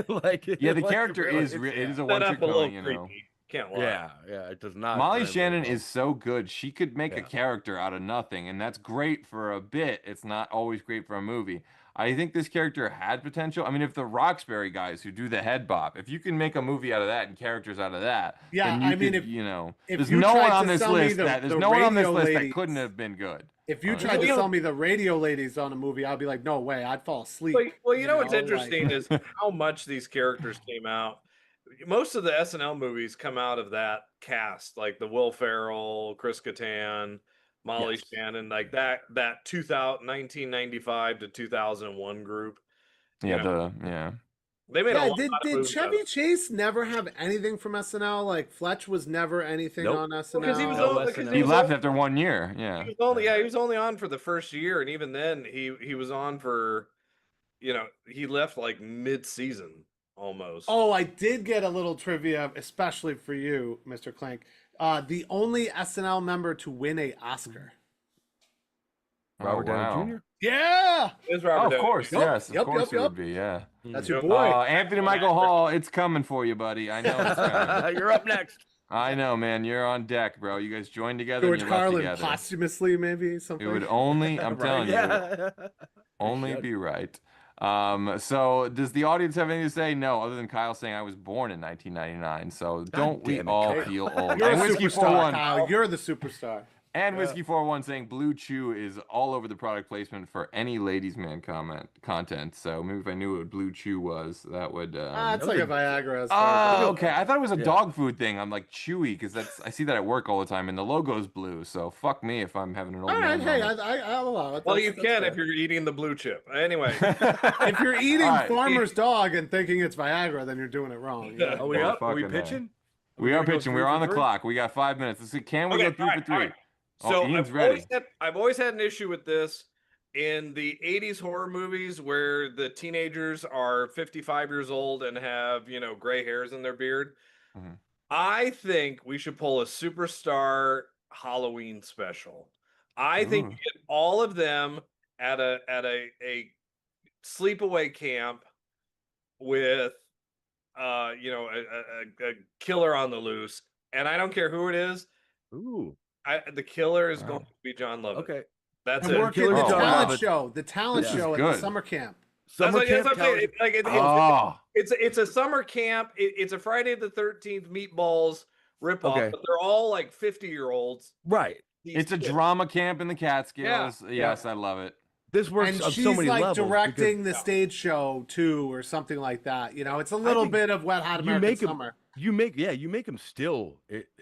like Yeah, the like, character really, is it's- it is a Set one up trick a little pony, you know. creepy. Can't lie. Yeah, it does not. Molly translate Shannon well. is so good. She could make a Yeah. character out of nothing, and that's great for a bit. It's not always great for a movie. I think this character had potential. I mean, if the Roxbury guys who do the head bop, if you can make a movie out of that and characters out of that, Yeah, then you I mean, could, if there's you no one tried on to this sell me list the- that there's the no one on this radio list that ladies- couldn't have been good. If you Alright. tried to You know- sell me the radio ladies on a movie, I'd be like, no way, I'd fall asleep. Well, you know what's like- interesting is how much these characters came out. Most of the SNL movies come out of that cast, like the Will Ferrell, Chris Kattan, Molly Yes. Shannon, like that 1995 to 2001 group. You Yeah, know, they made a Yeah, lot did of movies. Chevy Chase never have anything from SNL? Like Fletch was never anything Nope. on SNL. Because he was No only, SNL. he left after 1 year. Yeah. he was only on for the first year, and even then he was on for, he left like mid-season almost. Oh, I did get a little trivia, especially for you, Mr. Klink. The only SNL member to win a Oscar. Robert Downey Jr. Yeah, It's Oh, Robert of Downey. course, Yup, yes, of yup, course yup, it would yup. be, yeah. that's your boy. Anthony Michael Hall, it's coming for you, buddy. I know it's coming. You're up next. I know, man. You're on deck, bro. You guys joined together. George and you left Carlin together. posthumously, maybe It something. would only, I'm telling you, it would Yeah. only be right. So does the audience have anything to say? No, other than Kyle saying I was born in 1999. So don't we damn it, all Kyle. feel old? You're And a Whiskey superstar, 41 Kyle. You're the superstar. and Whiskey 41 saying Blue Chew is all over the product placement for any ladies man content. So maybe if I knew what Blue Chew was, that would. It's like a Viagra. As far as Oh, okay. I thought it was a Yeah. dog food thing. I'm like Chewy because I see that at work all the time, and the logo's blue. So fuck me if I'm having an old. all right, man hey, moment. I'll allow it. Well, That's- you that's can fair. if you're eating the blue chip. Anyway, If you're eating All right. farmer's dog and thinking it's Viagra, then you're doing it wrong. Yeah. Are we up? Are we Motherfucking pitching? We are gonna go pitching. 3 We're for on the 3? clock. We got 5 minutes. Let's see. Can we Okay, go 3 all for right, 3? all right. Oh, So Ian's I've always had an issue with this in the 80s horror movies where the teenagers are 55 years old and have, gray hairs in their beard. Mhm. I think we should pull a superstar Halloween special. I think Ooh. you get all of them at a sleepaway camp with a killer on the loose, and I don't care who it is. Ooh. The killer is Wow. going to be John Lovett. Okay. That's And it. work at Killer the John talent Lovett. show. The talent This is show at good. the summer camp. That's Summer what, camp that's what I'm saying. talent- Oh, It's a summer camp. It's a Friday the 13th meatballs ripoff, Okay. but they're all like 50-year-olds. Right. it's a drama camp in the Catskills. Yes, I love it. This works And on she's so many like levels. directing because the stage show too, or something like that. It's a little think bit of Wet Hot you American make 'em- Summer. you make them still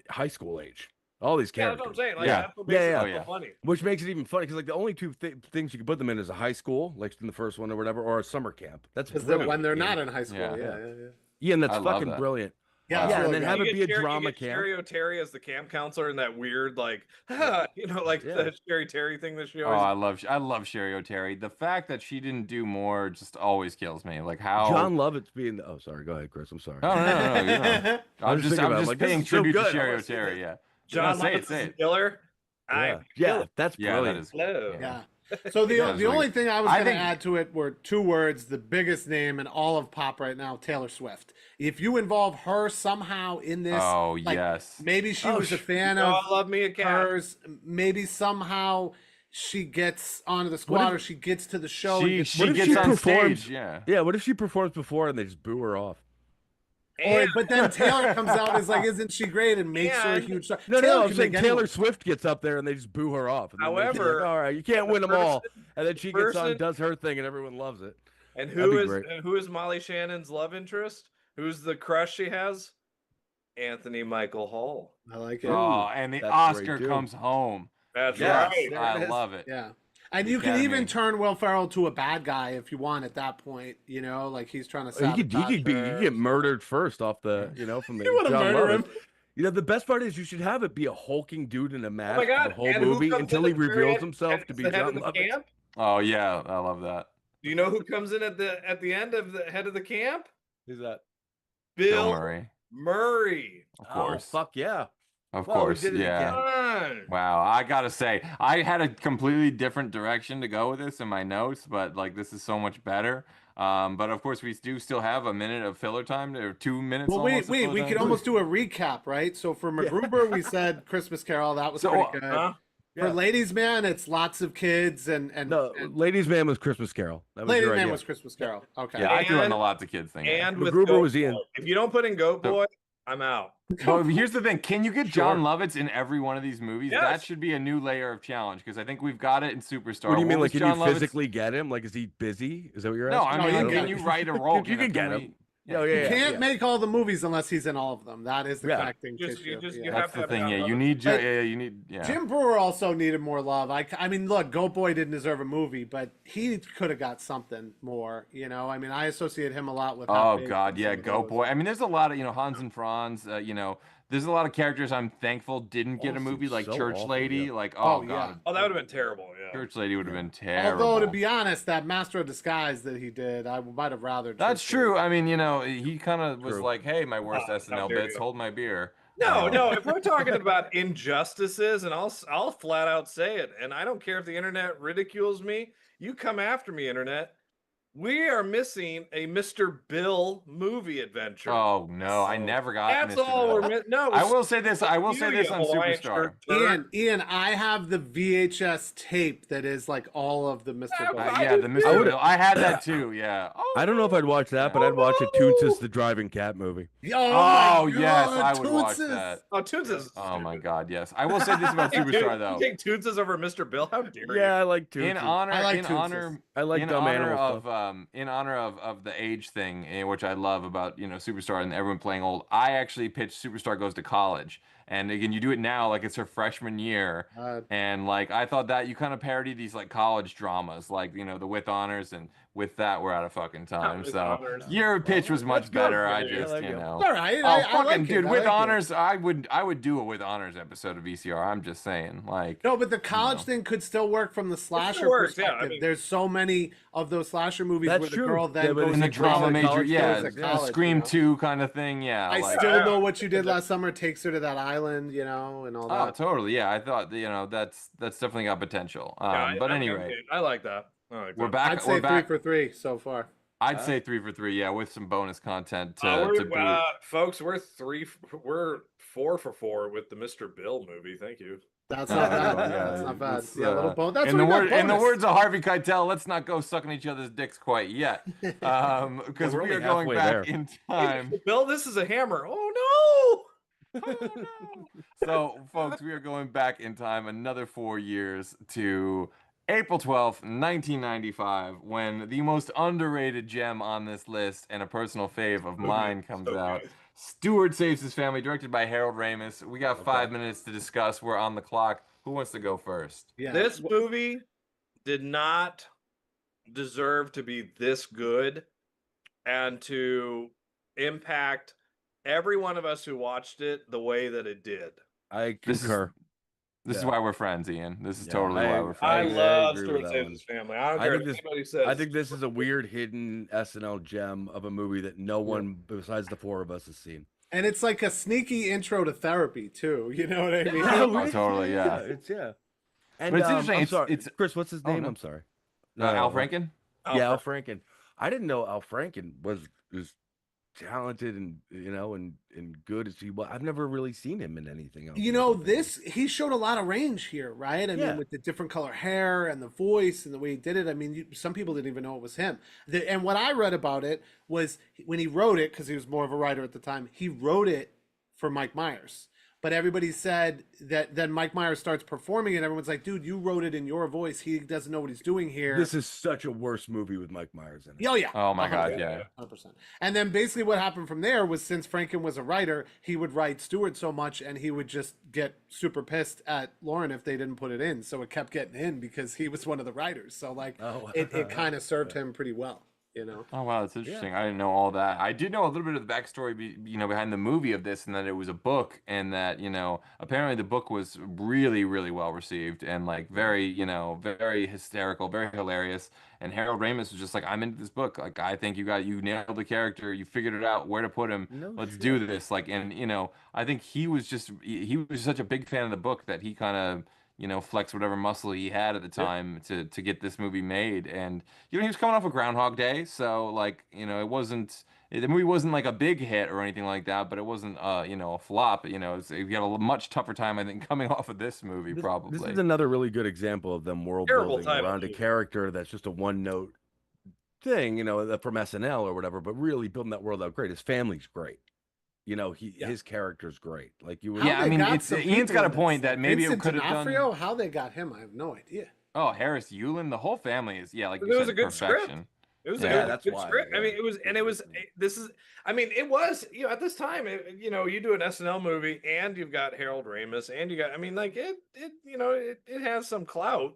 high school age. All these Yeah, characters. that's what I'm saying. Like, Yeah. that's what Yeah, makes yeah. it Oh, so yeah. funny. Which makes it even funny because like the only two things you can put them in is a high school, like in the first one or whatever, or a summer camp. That's Because brilliant. when they're Ian. not in high school. Yeah. Yeah. Ian, that's I love fucking that. brilliant. Yeah, Wow. it's Yeah, really and then good. have it be a You drama get camp. Sherry O'Terry as the camp counselor and that weird like, like Yeah. the Sherry Terry thing that she Oh, always. I love Sherry O'Terry. The fact that she didn't do more just always kills me. Like how John Lovett's being. Oh, sorry. Go ahead, Chris. I'm sorry. No, no. I'm just thinking about it, I'm just like, this paying is so tribute to good. I Sherry wanna see O'Terry. this. Yeah. John No, say it, Lovett say is it. killer. Yeah, that's Yeah, that brilliant. is. Hello. Yeah. So the Yeah, it's really only good. thing I was I going to think- add to it were two words: the biggest name in all of pop right now, Taylor Swift. If you involve her somehow in this, Oh, like, yes. maybe she Oh, was a fan Oh, of I love me a cat. hers. Maybe somehow she gets onto the squad or she gets to the show. and gets- She What if gets she on performs- stage. Yeah. Yeah, what if she performs before and they just boo her off? but then Taylor comes out and is like, "Isn't she great?" and makes her a And- huge star. No, Taylor I'm can saying make Taylor anyone- Swift gets up there and they just boo her off. And then they feel However, like, all right, you can't win them all. And then she gets on, person- does her thing, and everyone loves it. And That'd be who is great. and who is Molly Shannon's love interest? Who's the crush she has? Anthony Michael Hall. I like it. Oh, and the That's Oscar great, too. comes home. That's Yes, right. There it I is. love it. Yeah. And The you can Academy. even turn Will Ferrell to a bad guy if you want at that point, like he's trying to He sabotage could her. get murdered first off the, from the You wanna John murder Lovett. The best part is you should have it be a hulking dude in a mask Oh my for God! the whole and who movie comes until in he at the very reveals end himself and to is be the head John of the Lovett. camp? Oh yeah, I love that. Do you know who comes in at the end of the head of the camp? Who's that? Bill Murray. Murray. Of course. Oh, fuck yeah. Of Well, we course. did it Yeah. again. Come on. Wow, I gotta say, I had a completely different direction to go with this in my notes, but like this is so much better. But of course, we do still have a minute of filler time, or 2 minutes. Well, almost of wait, filler we time. could almost do a recap, right? So for MacGruber, we said Christmas Carol, that was So, pretty good. Huh? For Yeah. Ladies Man, it's lots of kids and No, Ladies Man was Christmas Carol. That was Ladies your Man idea. was Christmas Carol. Okay. Yeah, I threw in And- the lots of kids thing. yeah. And with MacGruber Goat was Ian. Boy. If you don't put in Goat So- Boy, I'm out. But here's the thing: can you get John Sure. Lovitz in every one of these movies? Yes. That should be a new layer of challenge because I think we've got it in Superstar. What do you mean? was Like, can John you Lovett's- physically get him? Like, is he busy? Is that what you're No, asking? I No, mean, you can can- you write a role? you can get we- him. Oh, You yeah, can't yeah. make all the movies unless he's in all of them. That is the Yeah. connecting You tissue. have That's to the have thing. enough Yeah, of you it. need. But Yeah, you need. Yeah. Jim Brewer also needed more love. I mean, look, Goat Boy didn't deserve a movie, but he could have got something more. You know, I mean, I associate him a lot with. Hot Oh Babe God, and yeah, some of Go those. Boy. I mean, there's a lot of Hans and Franz. There's a lot of characters I'm thankful didn't get a All movie seems like so Church awful, Lady. yeah. Like, Oh, oh yeah. God, Oh, that would have been terrible. Yeah. Church Lady would have been terrible. Although to be honest, that Master of Disguise that he did, I might have rather. That's Church Lady. true. I mean, he kind of was True. like, "Hey, my worst How SNL dare bits, you. hold my beer." No, Um, no. If we're talking about injustices, and I'll flat out say it, and I don't care if the internet ridicules me. You come after me, internet. We are missing a Mr. Bill movie adventure. Oh no, I never got. That's Mr. all Bill. we're no. I will say this. I will you say this get on Hawaiian Superstar. shirt turd. Ian, I have the VHS tape that is like all of the Mr. Bill. I Yeah, do the too. Mr. Bill. I had that too. Yeah. Oh, I don't know if I'd watch that, but I'd watch a Toonces the Driving Cat movie. Oh yes, I would watch Tootses. that. Oh, Toons is. Oh my God, yes. I will say this about Superstar though. You take Toons over Mr. Bill? How dare you? Yeah, I like Toonces. In honor, I like in Toonses. honor, I like in dumb honor animal of stuff. in honor of the age thing, which I love about Superstar and everyone playing old. I actually pitched Superstar Goes to College, and again, you do it now like it's her freshman year, and like I thought that you kind of parody these like college dramas, like the With Honors, and with that we're out of fucking time. With So Honors. your pitch was much That's good better. for I you. just I like it. All right, Oh, I fucking like it. dude! I With like it. Honors, I would do a With Honors episode of VCR. I'm just saying, like. No, but the college thing could still work from the slasher works, yeah, I perspective. mean- There's so many of those slasher movies That's where the true. girl then Yeah, but goes In the to drama college, major, goes yeah, to the college, Scream you know? 2 kind of thing, yeah. I like, still know what you did last summer takes her to that island, and all oh, that. totally, yeah. I thought that's definitely got potential. But anyway, I like that. I like we're that. back. I'd say We're back. 3 for 3 so far. I'd say 3 for 3, yeah, with some bonus content to We're, boot. folks, we're 4 for 4 with the Mr. Bill movie. Thank you. That's not bad. yeah, That's not bad. it's, Yeah, a little bone. That's in what the we got, in the bonus. words of Harvey Keitel, let's not go sucking each other's dicks quite yet, because we're we are only going halfway back there. in time. Bill, this is a hammer. Oh no! Oh, no. So, folks, we are going back in time another 4 years to April 12th, 1995, when the most underrated gem on this list and a personal fave of mine comes out. Stuart Saves His Family, directed by Harold Ramis. We got 5 minutes to discuss. We're on the clock. Who wants to go first? Yeah. This movie did not deserve to be this good and to impact every one of us who watched it the way that it did. I This is- concur. This is Yeah. why we're friends, Ian. This is Yeah, totally why we're I friends. love agree Stuart with that Saves one. His Family. I don't I care think what this- anybody says. I think this is a weird hidden SNL gem of a movie that no one besides the four of us has seen. And it's like a sneaky intro to therapy too. You know what I mean? Oh, totally, yeah. It's yeah. And But it's interesting, I'm it's- sorry, it's- Chris. What's his Oh, name? no. I'm sorry. Al Franken? Yeah, Al Franken. I didn't know Al Franken was talented and and good as he was. I've never really seen him in anything else. You know, he showed a lot of range here, right? I Yeah. mean, with the different color hair and the voice and the way he did it. I mean, some people didn't even know it was him. And what I read about it was when he wrote it, because he was more of a writer at the time, he wrote it for Mike Myers. But everybody said that then Mike Myers starts performing and everyone's like, dude, you wrote it in your voice. He doesn't know what he's doing here. This is such a worse movie with Mike Myers in it. Oh, yeah. Oh my God, 100%. yeah. 100%. And then basically what happened from there was since Franken was a writer, he would write Stewart so much and he would just get super pissed at Lauren if they didn't put it in. So it kept getting in because he was one of the writers. So like it kind of served him pretty well. Oh wow, that's interesting. I didn't know all that. I did know a little bit of the backstory, behind the movie of this, and that it was a book, and that apparently the book was really, really well received, and like very, very hysterical, very hilarious. And Harold Ramis was just like, I'm into this book. Like, I think you nailed the character. You figured it out where to put him. Let's do this. Like, and I think he was such a big fan of the book that he kind of flex whatever muscle he had at the time to get this movie made. And he was coming off of Groundhog Day, so like the movie wasn't like a big hit or anything like that, but it wasn't a flop. He had a much tougher time, I think, coming off of this movie. Probably This is another really good example of them world Terrible building title, around a too. character that's just a one note thing, from SNL or whatever, but really building that world out great. His family's great. His character's great. Like you were. Yeah, I mean, got it's some Ian's got a people in point this. that maybe it Vincent could have done. D'Onofrio, how they got him, I have no idea. Oh, Harris Yulin, the whole family is like It you was said, a good script. perfection. It was, Yeah, it was a that's good why, script. I yeah. mean, it was, and it was. This is. I mean, it was. At this time, you do an SNL movie, and you've got Harold Ramis, and you got. I mean, like it has some clout.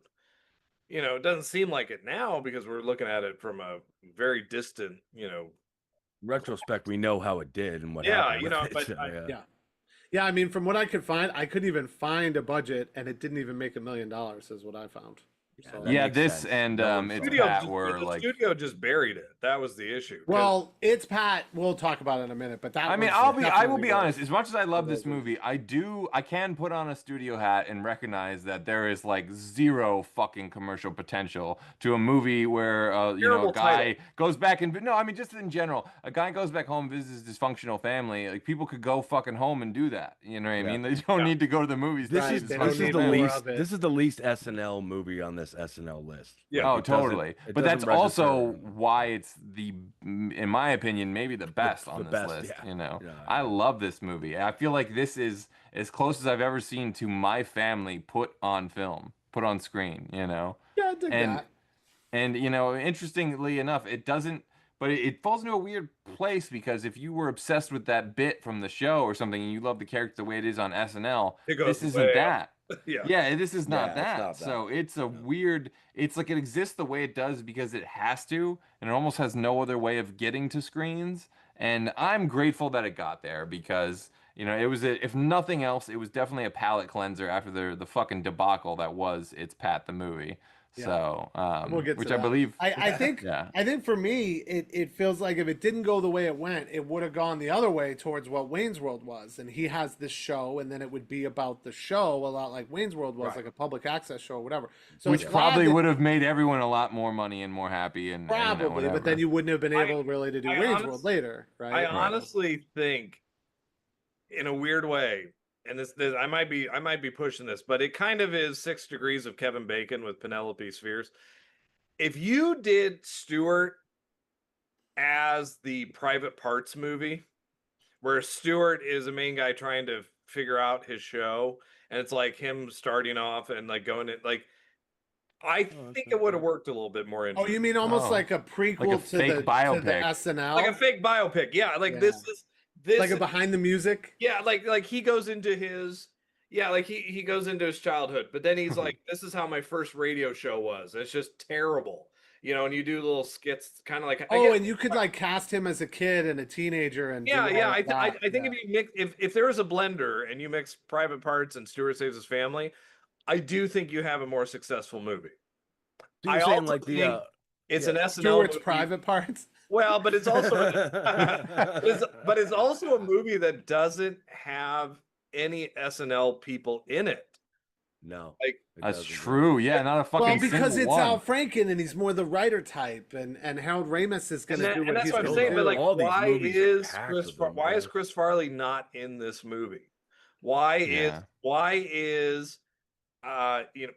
It doesn't seem like it now because we're looking at it from a very distant. Retrospect, we know how it did and what Yeah, happened with it. but so, I- Yeah. Yeah, I mean, from what I could find, I couldn't even find a budget, and it didn't even make $1 million, is what I found. So, that Yeah, makes this sense. and No one it's saw it. Pat the were like. studio just buried it. That was the issue. 'Cause- well, it's Pat. We'll talk about it in a minute, but that. I mean, was I will definitely be worse. honest. As much as I love For this those movie, I can put on a studio hat and recognize that there is like zero fucking commercial potential to a movie where a Terrible guy title. goes back and no, I mean just in general, a guy goes back home, visits his dysfunctional family. Like people could go fucking home and do that. You know what I mean? They don't need to go to the movies. to This see is this don't this is fucking the need family. more least of it. this is the least SNL movie on this SNL list. Yeah. Oh, It doesn't- totally. it But that's doesn't also register. why it's in my opinion, maybe the best on the this best, list. yeah. You know, Yeah, I love this movie. I feel like this is as close as I've ever seen to my family put on film, put on screen. You know, Yeah, I dig and that. and interestingly enough, it doesn't. But it falls into a weird place because if you were obsessed with that bit from the show or something, and you love the character the way it is on SNL, It goes this isn't way up. that. Yeah. Yeah, this is Yeah, not it's that. not that. So it's a weird. It's like it exists the way it does because it has to, and it almost has no other way of getting to screens. And I'm grateful that it got there because it was if nothing else, it was definitely a palate cleanser after the fucking debacle that was It's Pat the movie. Yeah. So We'll get to which that. I believe. I think Yeah. I think for me it feels like if it didn't go the way it went, it would have gone the other way towards what Wayne's World was. And he has this show, and then it would be about the show a lot like Wayne's World was, like a public access show or whatever. So Which it's glad probably that- would have made everyone a lot more money and more happy and probably, but whatever. then you wouldn't have been able really to do I Wayne's honest- World later, right? I honestly think, in a weird way, and this I might be pushing this, but it kind of is 6 Degrees of Kevin Bacon with Penelope Spheres. If you did Stewart as the Private Parts movie, where Stewart is a main guy trying to figure out his show, and it's like him starting off and like going to like, I think it would have worked a little bit more. Oh, you mean almost like a prequel to fake the biopic. SNL, like a fake biopic? Yeah, like Yeah. this is like a behind the music. Yeah, like he goes into his he goes into his childhood, but then he's like, this is how my first radio show was. It's just terrible. And you do little skits kind of like And you could like cast him as a kid and a teenager and do all of I that. think if you mix if there was a blender and you mix Private Parts and Stewart Saves His Family, I do think you have a more successful movie. So you're I saying also like the think it's an SNL Stewart's movie. Private Parts. Well, but it's also but it's also a movie that doesn't have any SNL people in it. No, Like That's doesn't. true. Yeah, not a fucking Well, because single it's one. Al Franken and he's more the writer type, and Harold Ramis is going to do and what that's he's what I'm going saying. to But do. like, All these why movies are is packed Chris? with them, Why is man. Chris Farley not in this movie? Why is Yeah. why is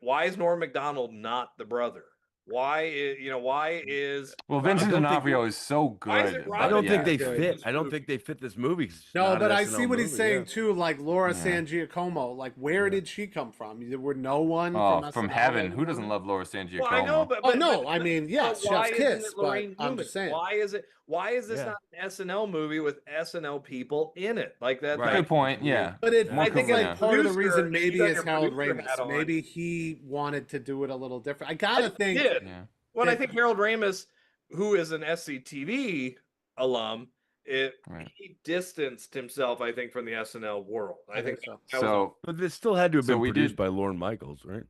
why is Norm Macdonald not the brother? Why is Well, Vincent don't think- D'Onofrio is so Why is it good. Robin I don't but think they yeah. good. fit. This I don't movie. think they fit this movie. 'cause it's No, not but an I SNL see what he's movie, saying yeah. too. Like Laura Yeah. San Giacomo, like where did she come from? There were no one Oh, from from SNL heaven. that Who doesn't knew? love Laura San Well, I know, Giacomo? but no, I mean, yes, but why Chef's isn't Kiss, it Lorraine but I'm Newman? just saying. Why is this Yeah. not an SNL movie with SNL people in it? Like that. Right. Good point. Yeah. But it, More I think coherent. like part of the Producer, reason you maybe got is your Harold producer hat Ramis. on. Maybe he wanted to do it a little different. I gotta think. Did. Yeah. Well, I think Harold Ramis, who is an SCTV alum, Right. he distanced himself, I think, from the SNL world. I think so. that was So But this still had to have So been we produced did- by Lorne Michaels, right?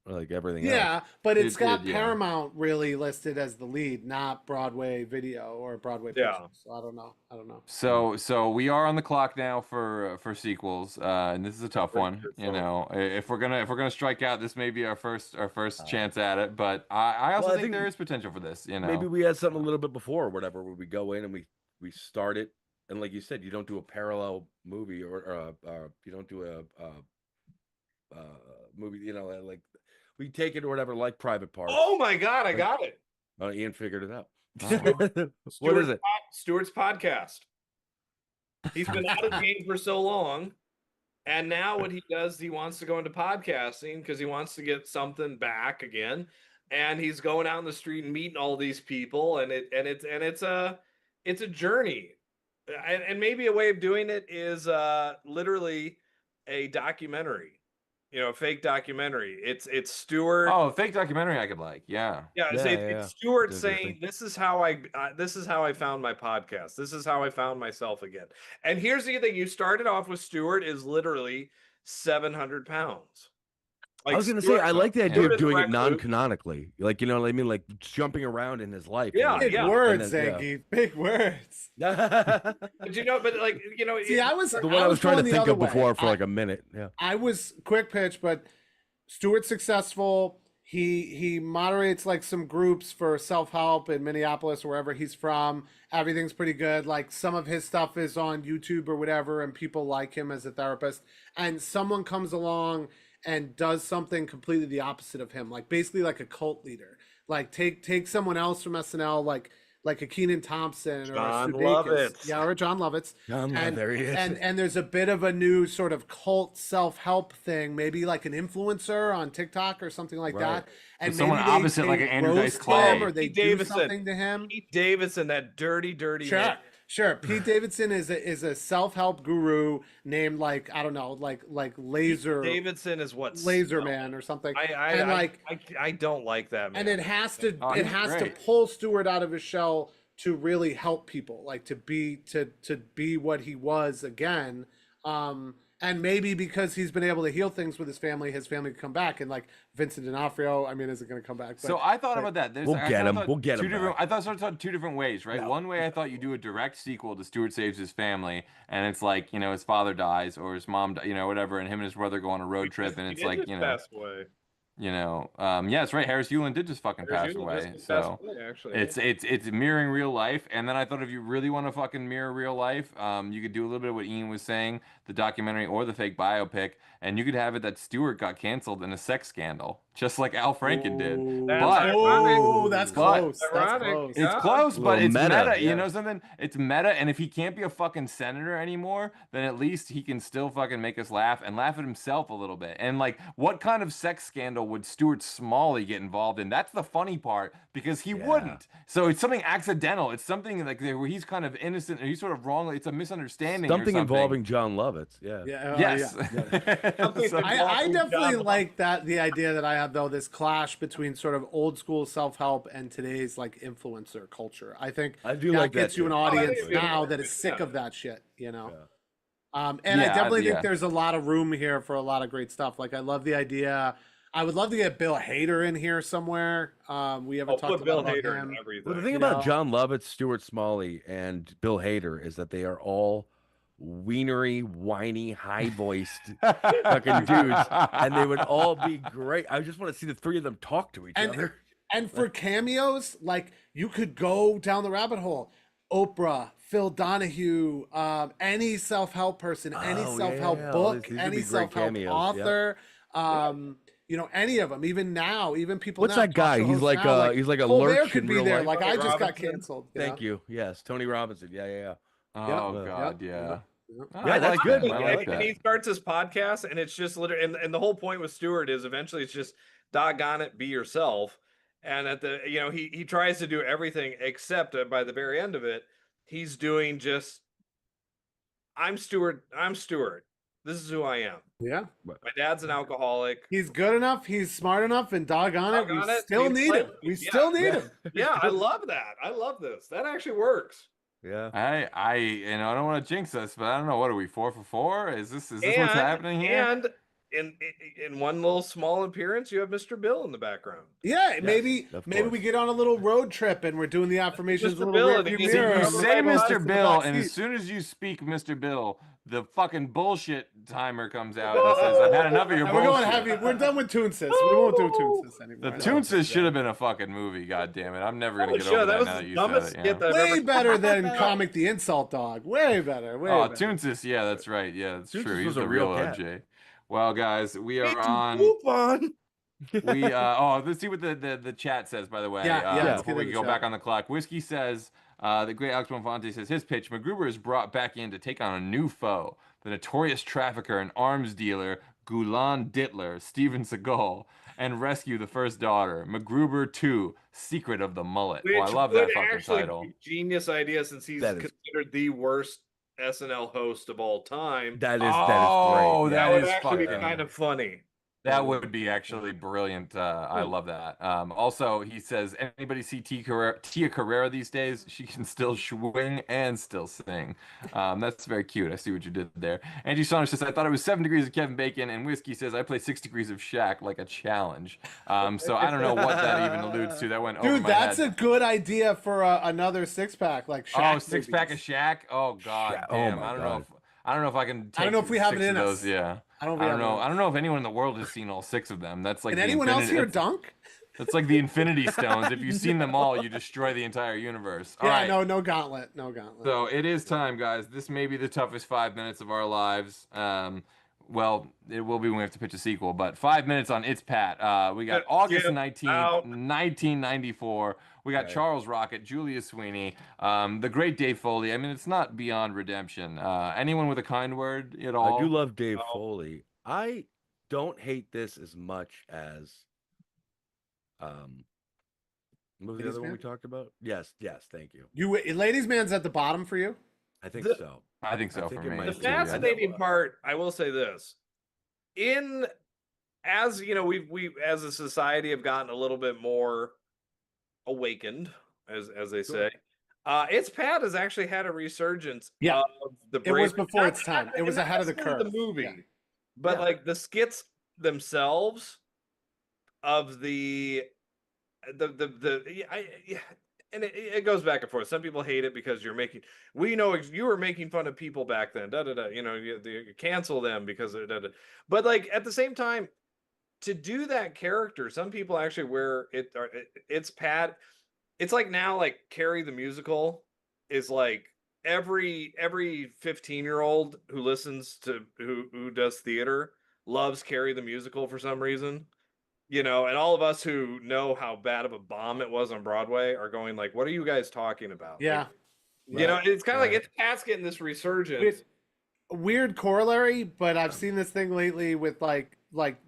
Or like everything else. Yeah, but it's It got did, yeah. Paramount really listed as the lead, not Broadway Video or Broadway Yeah. Pictures. So I don't know. So we are on the clock now for sequels, and this is a tough one. You know, if we're gonna strike out, this may be our first chance at it. But I also Well, I think there think is potential for this. You know, Maybe we had something a little bit before or whatever, where we go in and we start it, and like you said, you don't do a parallel movie or you don't do a movie. You know, like we take it or whatever, like Private Parts. Oh my God, I got it. Ian figured it out. Oh. What is it? Stewart's podcast. He's been out of the game for so long. And now what he does, he wants to go into podcasting because he wants to get something back again. and he's going out in the street and meeting all these people, and it's a journey, and maybe a way of doing it is literally a documentary, a fake documentary. It's Stuart. Oh, fake documentary I could like. Yeah. Yeah, it's Stuart saying, this is how I found my podcast. This is how I found myself again. And here's the thing: you started off with Stuart is literally 700 pounds. I was going to say, I like the idea of doing it non-canonically. Like, you know what I mean? Like jumping around in his life. Yeah, big words, Zangy. Big words. But like, See, I was the one I was trying to think of before for like a minute. Yeah. I was quick pitch, but Stuart's successful. He moderates like some groups for self-help in Minneapolis or wherever he's from. Everything's pretty good. Like some of his stuff is on YouTube or whatever, and people like him as a therapist. And someone comes along and does something completely the opposite of him, like basically like a cult leader. Like take someone else from SNL, like a Kenan Thompson or John a Sudeikis. Lovitz. Yeah, or John Lovitz. There he is. And there's a bit of a new sort of cult self-help thing, maybe like an influencer on TikTok or something like that. And so someone opposite, like an Andrew Dice roast Clay. him, or they do something to him. Pete Davidson, that dirty Sure. Pete Davidson is a self-help guru named like, I don't know, like Laser. Pete Davidson is what? Laser Man or something. I don't like that, man. And it has to to pull Stuart out of his shell to really help people, like to be what he was again. And maybe because he's been able to heal things with his family can come back. And like Vincent D'Onofrio, I mean, isn't going to come back. So I thought about that. We'll get him. I thought two different ways, right? One way I thought you do a direct sequel to Stuart Saves His Family, and it's like, his father dies or his mom, whatever, and him and his brother go on a road trip, and it's like, passed away. Yeah, it's right. Harris Yulin did just fucking pass away. So it's mirroring real life. And then I thought if you really want to fucking mirror real life, you could do a little bit of what Ian was saying, the documentary or the fake biopic, and you could have it that Stewart got canceled in a sex scandal, just like Al Franken did. That's close. It's close, but it's meta. Yeah. You know something? It's meta, and if he can't be a fucking senator anymore, then at least he can still fucking make us laugh and laugh at himself a little bit. And like, what kind of sex scandal would Stuart Smalley get involved in? That's the funny part, because he wouldn't. So it's something accidental. It's something like where he's kind of innocent, or he's sort of wrong. It's a misunderstanding. Something involving John Lovitz. Yeah. Yes. I definitely like the idea that I have, though, this clash between sort of old school self-help and today's like influencer culture. I think I do that like that gets you an audience now that is sick of that shit, I definitely think there's a lot of room here for a lot of great stuff. Like, I love the idea. I would love to get Bill Hader in here somewhere. We haven't talked Bill about Hader him. and everything. Well, the thing about John Lovitz, Stuart Smalley, and Bill Hader is that they are all wienery, whiny, high-voiced fucking dudes, and they would all be great. I just want to see the three of them talk to each other. And for cameos, like, you could go down the rabbit hole. Oprah, Phil Donahue, any self-help person, any self-help book, any self-help author, any of them. Even now, even people. What's now, that guy? He's like a lurch could in be real there. life. Like, I just got canceled. Thank you. Yes, Tony Robinson. Yeah. Oh God, yeah. Yeah, that's good. And he starts his podcast, and it's just literally, and the whole point with Stuart is eventually it's just doggone it, be yourself. And at the, he tries to do everything except by the very end of it, he's doing just, I'm Stuart. This is who I am. Yeah. My dad's an alcoholic. He's good enough. He's smart enough, and doggone it, we still need him. We still need him. Yeah, I love that. I love this. That actually works. Yeah. I don't want to jinx us, but I don't know. What are we, 4 for 4? Is this what's happening here? And in one little small appearance, you have Mr. Bill in the background. Yeah, maybe we get on a little road trip and we're doing the affirmations. Mr. Bill, you say Mr. Bill, and as soon as you speak Mr. Bill, the fucking bullshit timer comes out and says, "I've had enough of your bullshit." We're going heavy. We're done with Toonsis. We won't do Toonsis anymore. The Toonsis should have been a fucking movie. God damn it! I'm never gonna get over that. Now that you said it. Way better than Comic the Insult Dog. Way better. Way better. Toonsis. Yeah, that's right. Yeah, that's Toonsis true. He's was the a real OJ. Well, guys, we are on. Let's see what the chat says. By the way, before we go back on the clock, Whiskey says the great Alex Bonfante says his pitch: MacGruber is brought back in to take on a new foe, the notorious trafficker and arms dealer Gulan Dittler, Steven Seagal, and rescue the first daughter. MacGruber 2, Secret of the Mullet. Which Oh, I love would that fucking actually title. be a genius idea since he's That is- considered the worst SNL host of all time. That is Oh, great. that That would is actually be fucking- kind of funny. That would be actually brilliant. I love that. Also, he says, anybody see Tia Carrera these days? She can still swing and still sing. That's very cute. I see what you did there. Angie Saunders says, I thought it was 7 degrees of Kevin Bacon, and Whiskey says, I play 6 degrees of Shaq like a challenge. So I don't know what that even alludes to. That went over Dude, my that's head. a good idea for another 6-pack, like Shaq. Oh, 6-pack of Shaq? Oh, God Shaq. Oh, damn. my I don't God. know if I don't know if I can take I don't know if we have 6 it in of us. those. Yeah. I don't know. I don't know if anyone in the world has seen all 6 of them. That's like And the anyone else infinity- here that's- dunk? That's like the Infinity Stones. If you've seen them all, you destroy the entire universe. All Yeah, right. no gauntlet. No gauntlet. So it is time, guys. This may be the toughest 5 minutes of our lives. Well, it will be when we have to pitch a sequel, but 5 minutes on It's Pat. We got August Get 19th, out. 1994. We got Okay. Charles Rocket, Julius Sweeney, the great Dave Foley. I mean, it's not beyond redemption. Anyone with a kind word at all? I do love Dave Foley. I don't hate this as much as what was the Ladies other one we Man? talked about? Yes, thank you. Ladies Man's at the bottom for you? I think The- so. I think so I think for it me. might The be, too, yeah. fascinating part, I will say this. As you know, we as a society have gotten a little bit more awakened, as they say. It's Pat has actually had a resurgence Yeah. of the It was bravery. before Not- its time. not- It was not ahead of the necessarily curve. The movie, Yeah. but Yeah. like the skits themselves of the and it goes back and forth. Some people hate it because we know you were making fun of people back then. You know, you cancel them because of But like at the same time, to do that character, some people actually wear it. It's Pat. It's like now, like Carrie the musical is like every 15-year-old who listens to who does theater loves Carrie the musical for some reason. You know, and all of us who know how bad of a bomb it was on Broadway are going like, "What are you guys talking about?" Yeah. Like, you know, it's kind of like Right. it's Pat's getting this resurgence. Weird corollary, but I've seen this thing lately with like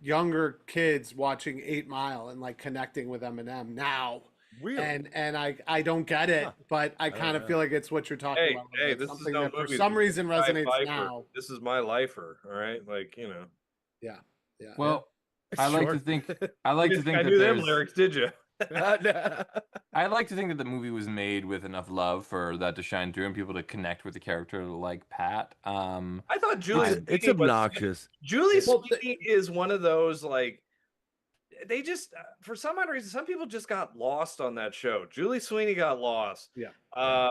younger kids watching 8 Mile and like connecting with Eminem now. Really? And I don't get it, Huh. but I kind of feel like it's what you're talking Hey, about. hey, It's this is something no that for movie. some reason This is my resonates lifer. now. This is my lifer. All right, like you know. Yeah. Well, I like to Short. think. I like to I think that knew them there's. lyrics, did you? I like to think that the movie was made with enough love for that to shine through and people to connect with the character like Pat. I thought Julie. It's Sweeney was- obnoxious. Julie Well, Sweeney is one of those like they just for some odd reason some people just got lost on that show. Julie Sweeney got lost. Yeah.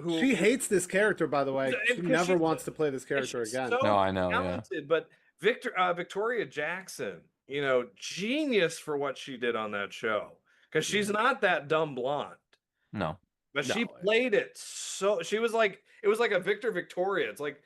Who She hates this character, by the way. And She because never she's- wants to play this character she's again. so No, I know, yeah. talented, but Victoria Jackson, you know, genius for what she did on that show because she's not that dumb blonde. No. But she No. played it so she was like it was like a Victoria. It's like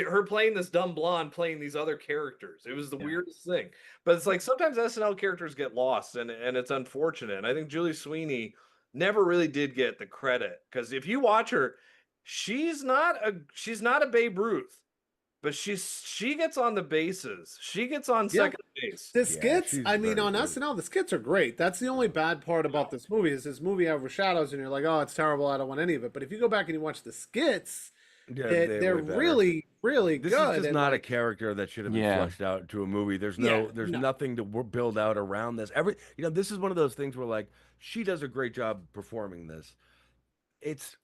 her playing this dumb blonde playing these other characters. It was the weirdest thing. But it's like sometimes SNL characters get lost and it's unfortunate. And I think Julie Sweeney never really did get the credit because if you watch her, she's not a Babe Ruth. But she gets on the bases. She gets on Yeah. second base. The skits, she's I mean, very on good. SNL, the skits are great. That's the only bad part about this movie is this movie overshadows, and you're like, oh, it's terrible. I don't want any of it. But if you go back and you watch the skits, Yeah, they're way better. really, really This good. is just and, not a like, character that should have been Yeah. fleshed out into a movie. There's Yeah, there's no. nothing to build out around this. This is one of those things where like she does a great job performing this. It's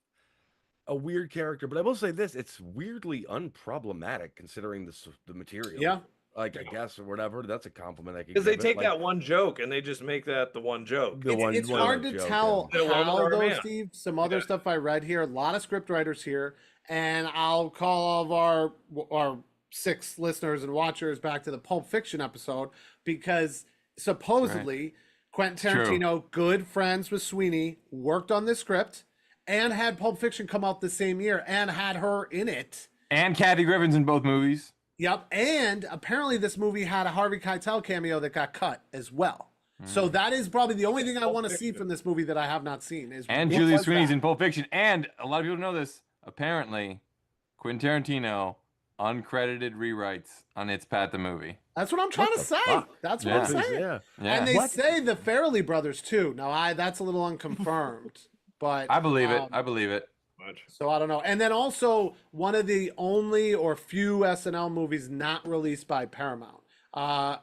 a weird character, but I will say this: it's weirdly unproblematic considering the material. Yeah. Like I guess or whatever. That's a compliment I could. Because they give it. take Like, that one joke and they just make that the one joke. the one. It's one hard to joke, tell yeah. The one how arm, though, yeah. Steve. Some other Yeah. stuff I read here. A lot of script writers here, and I'll call all of our 6 listeners and watchers back to the Pulp Fiction episode because supposedly Quentin True. Tarantino, good friends with Sweeney, worked on this script and had Pulp Fiction come out the same year and had her in it. And Kathy Griffin's in both movies. Yep, and apparently this movie had a Harvey Keitel cameo that got cut as well. So that is probably the only thing I want to see from this movie that I have not seen. Is And what Julia was Sweeney's that? in Pulp Fiction. And a lot of people know this. Apparently, Quentin Tarantino uncredited rewrites on It's Pat the Movie. That's what I'm trying to say. That's what I'm saying. Yeah. And they say the Farrelly brothers too. Now, that's a little unconfirmed, but I believe it. I believe it. So I don't know. And then also one of the only or few SNL movies not released by Paramount.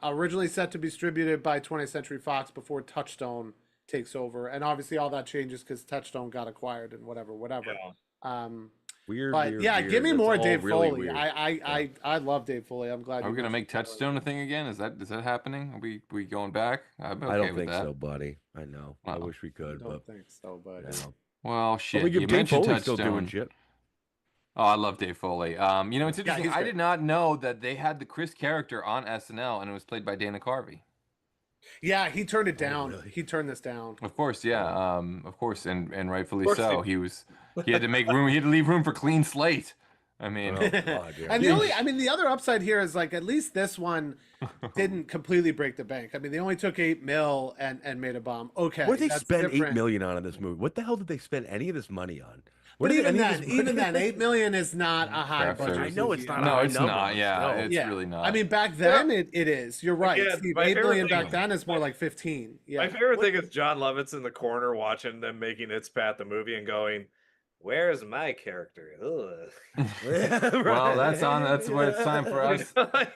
Originally set to be distributed by 20th Century Fox before Touchstone takes over, and obviously all that changes because Touchstone got acquired and whatever. Yeah. Weird. But weird, yeah, weird. give me That's more all Dave really Foley. weird. I love Dave Foley. I'm glad. Are we gonna make Touchstone a thing again? Is that happening? Are we going back? I'm okay I don't with think that. so, buddy. I know. I wish we could, I don't but think so, but no. Well, shit. Well, we You give Dave mentioned Foley still Touchstone. doing shit. Oh, I love Dave Foley. You know, it's interesting. he's I great. did not know that they had the Chris character on SNL, and it was played by Dana Carvey. Yeah, he turned it down. He turned this down. Of course, yeah. Of course, and rightfully course so. He had to make room. He had to leave room for clean slate. I mean, Oh, God, yeah. And the other upside here is like at least this one didn't completely break the bank. I mean, they only took $8 million and made a bomb. Okay, What did they that's spend different. $8 million on in this movie? What the hell did they spend any of this money on? But What even did then, any of this money- $8 million is not a high Craft budget. services. I know it's not. a No, high it's number. not. Yeah, No. it's really not. I mean, back then it is. You're right, Again, Steve. my $8 favorite million thing- back then is more like 15. Yeah. My favorite thing is John Lovitz in the corner watching them making It's Pat the Movie and going, "Where's my character?" Ugh. well, that's what it's time for us.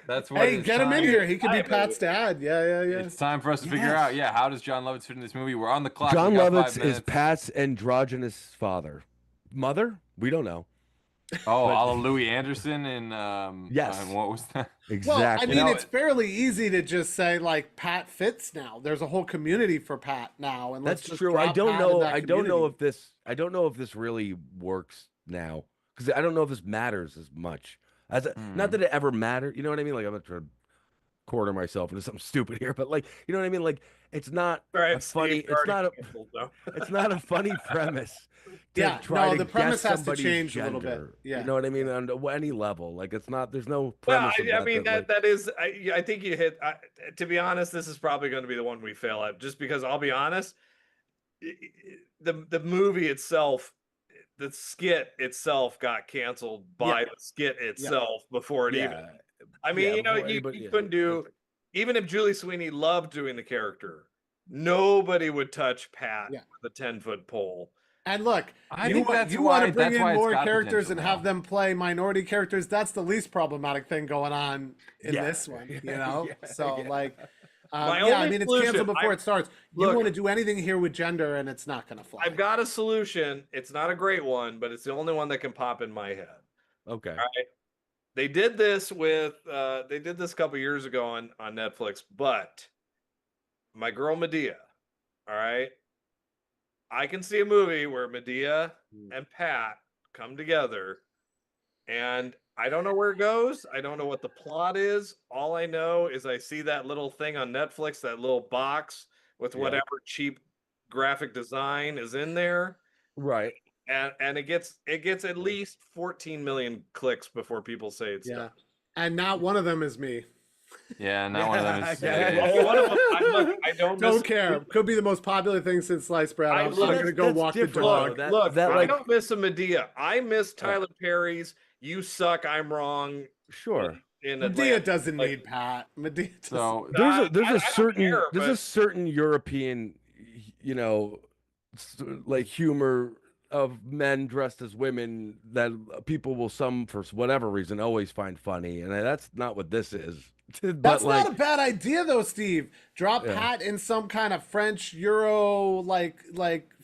That's what. Hey, it's get him in time- here. He could be I Pat's dad. Yeah. It's time for us to figure out. Yeah, how does John Lovitz fit in this movie? We're on the clock. John We got 5 Lovitz is minutes. Pat's androgynous father. Mother? We don't know. Oh, but- a la Louis Anderson and Yes. and what was that? Exactly. Well, I mean, know, it's fairly easy to just say like Pat fits now. There's a whole community for Pat now, and let's That's just true. I drop don't Pat in know. that I don't know community. if this really works now because I don't know if this matters as much as not that it ever mattered. You know what I mean? Like I'm not trying to corner myself into something stupid here, but like you know what I mean? Like it's not Right, a funny. Steve, It's not a. canceled, though. It's not a funny premise. To Yeah, try no, to the premise guess has to somebody's change a little bit. gender. Yeah. You know what I mean? On any level, like it's not. There's no Well, premise. I of mean like- that is. I think you hit. To be honest, this is probably going to be the one we fail at, just because I'll be honest. The movie itself, the skit itself, got canceled by the skit itself before it even. Yeah. I mean, Yeah, you know, before you anybody- couldn't do. Even if Julie Sweeney loved doing the character, nobody would touch Pat with a 10-foot pole. And look, I you think want that's to why- bring that's in why it's more got characters potential and now. have them play minority characters. That's the least problematic thing going on in Yeah. this one, you know. Yeah, So yeah. like, My yeah, I only mean, it's solution- canceled before it starts. You look- want to do anything here with gender, and it's not going to fly. I've got a solution. It's not a great one, but it's the only one that can pop in my head. Okay. All right. They did this with they did this a couple years ago on Netflix, but my girl Medea, all right. I can see a movie where Medea and Pat come together, and I don't know where it goes. I don't know what the plot is. All I know is I see that little thing on Netflix, that little box with Yeah. whatever cheap graphic design is in there. Right. And it gets at least 14 million clicks before people say it's Yeah, done. and not one of them is me. Yeah, not one of them is. Well, one of them, I don't Don't miss, care. Could be the most popular thing since sliced bread. I I'm look- going to go that's walk the different, dog. though. That- Look, that, I like- don't miss a Medea. I miss Tyler Perry's "You Suck, I'm Wrong" Sure. in Medea Atlanta. doesn't Like, need Pat. Medea doesn't. So There's I a don't certain care, there's a but- certain European, you know, like humor of men dressed as women that people will for whatever reason always find funny, and that's not what this is. But That's like, not a bad idea, though, Steve. Drop Yeah. Pat in some kind of French Euro like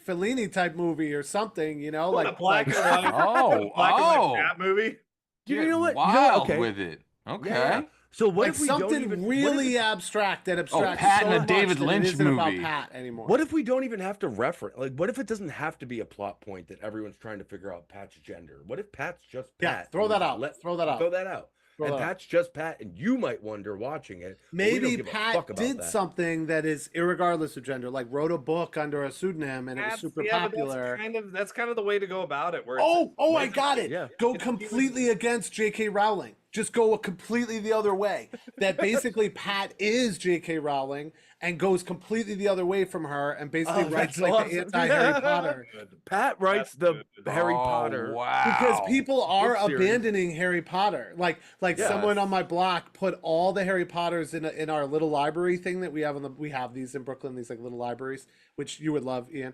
Fellini type movie or something. You know, what, like a black and white, Oh, black and oh. white Pat movie. you know what? You know Wild what? Okay. with it. Okay. Yeah. So what like if we don't something even, really abstract that abstracts Pat so in a much David that Lynch it isn't about movie. Pat anymore. What if we don't even have to reference? Like, what if it doesn't have to be a plot point that everyone's trying to figure out Pat's gender? What if Pat's just Pat? Yeah, throw and that just out. Throw that out. Throw that out. Throw And that out. Pat's just Pat, and you might wonder watching it. but we don't Maybe give a Pat fuck about did that. something that is irregardless of gender, like wrote a book under a pseudonym and it was super Yeah, but popular. that's kind of the way to go about it. Where it's Oh, I like- got it. Yeah. Go completely against J.K. Rowling. just go completely the other way. That basically Pat is J.K. Rowling and goes completely the other way from her and basically writes that's like awesome. the anti-Harry Potter. Pat writes the Harry Potter. Wow. Because people are Book series. abandoning Harry Potter. Like Yes. someone on my block put all the Harry Potters in our little library thing that we have we have these in Brooklyn, these like little libraries, which you would love, Ian.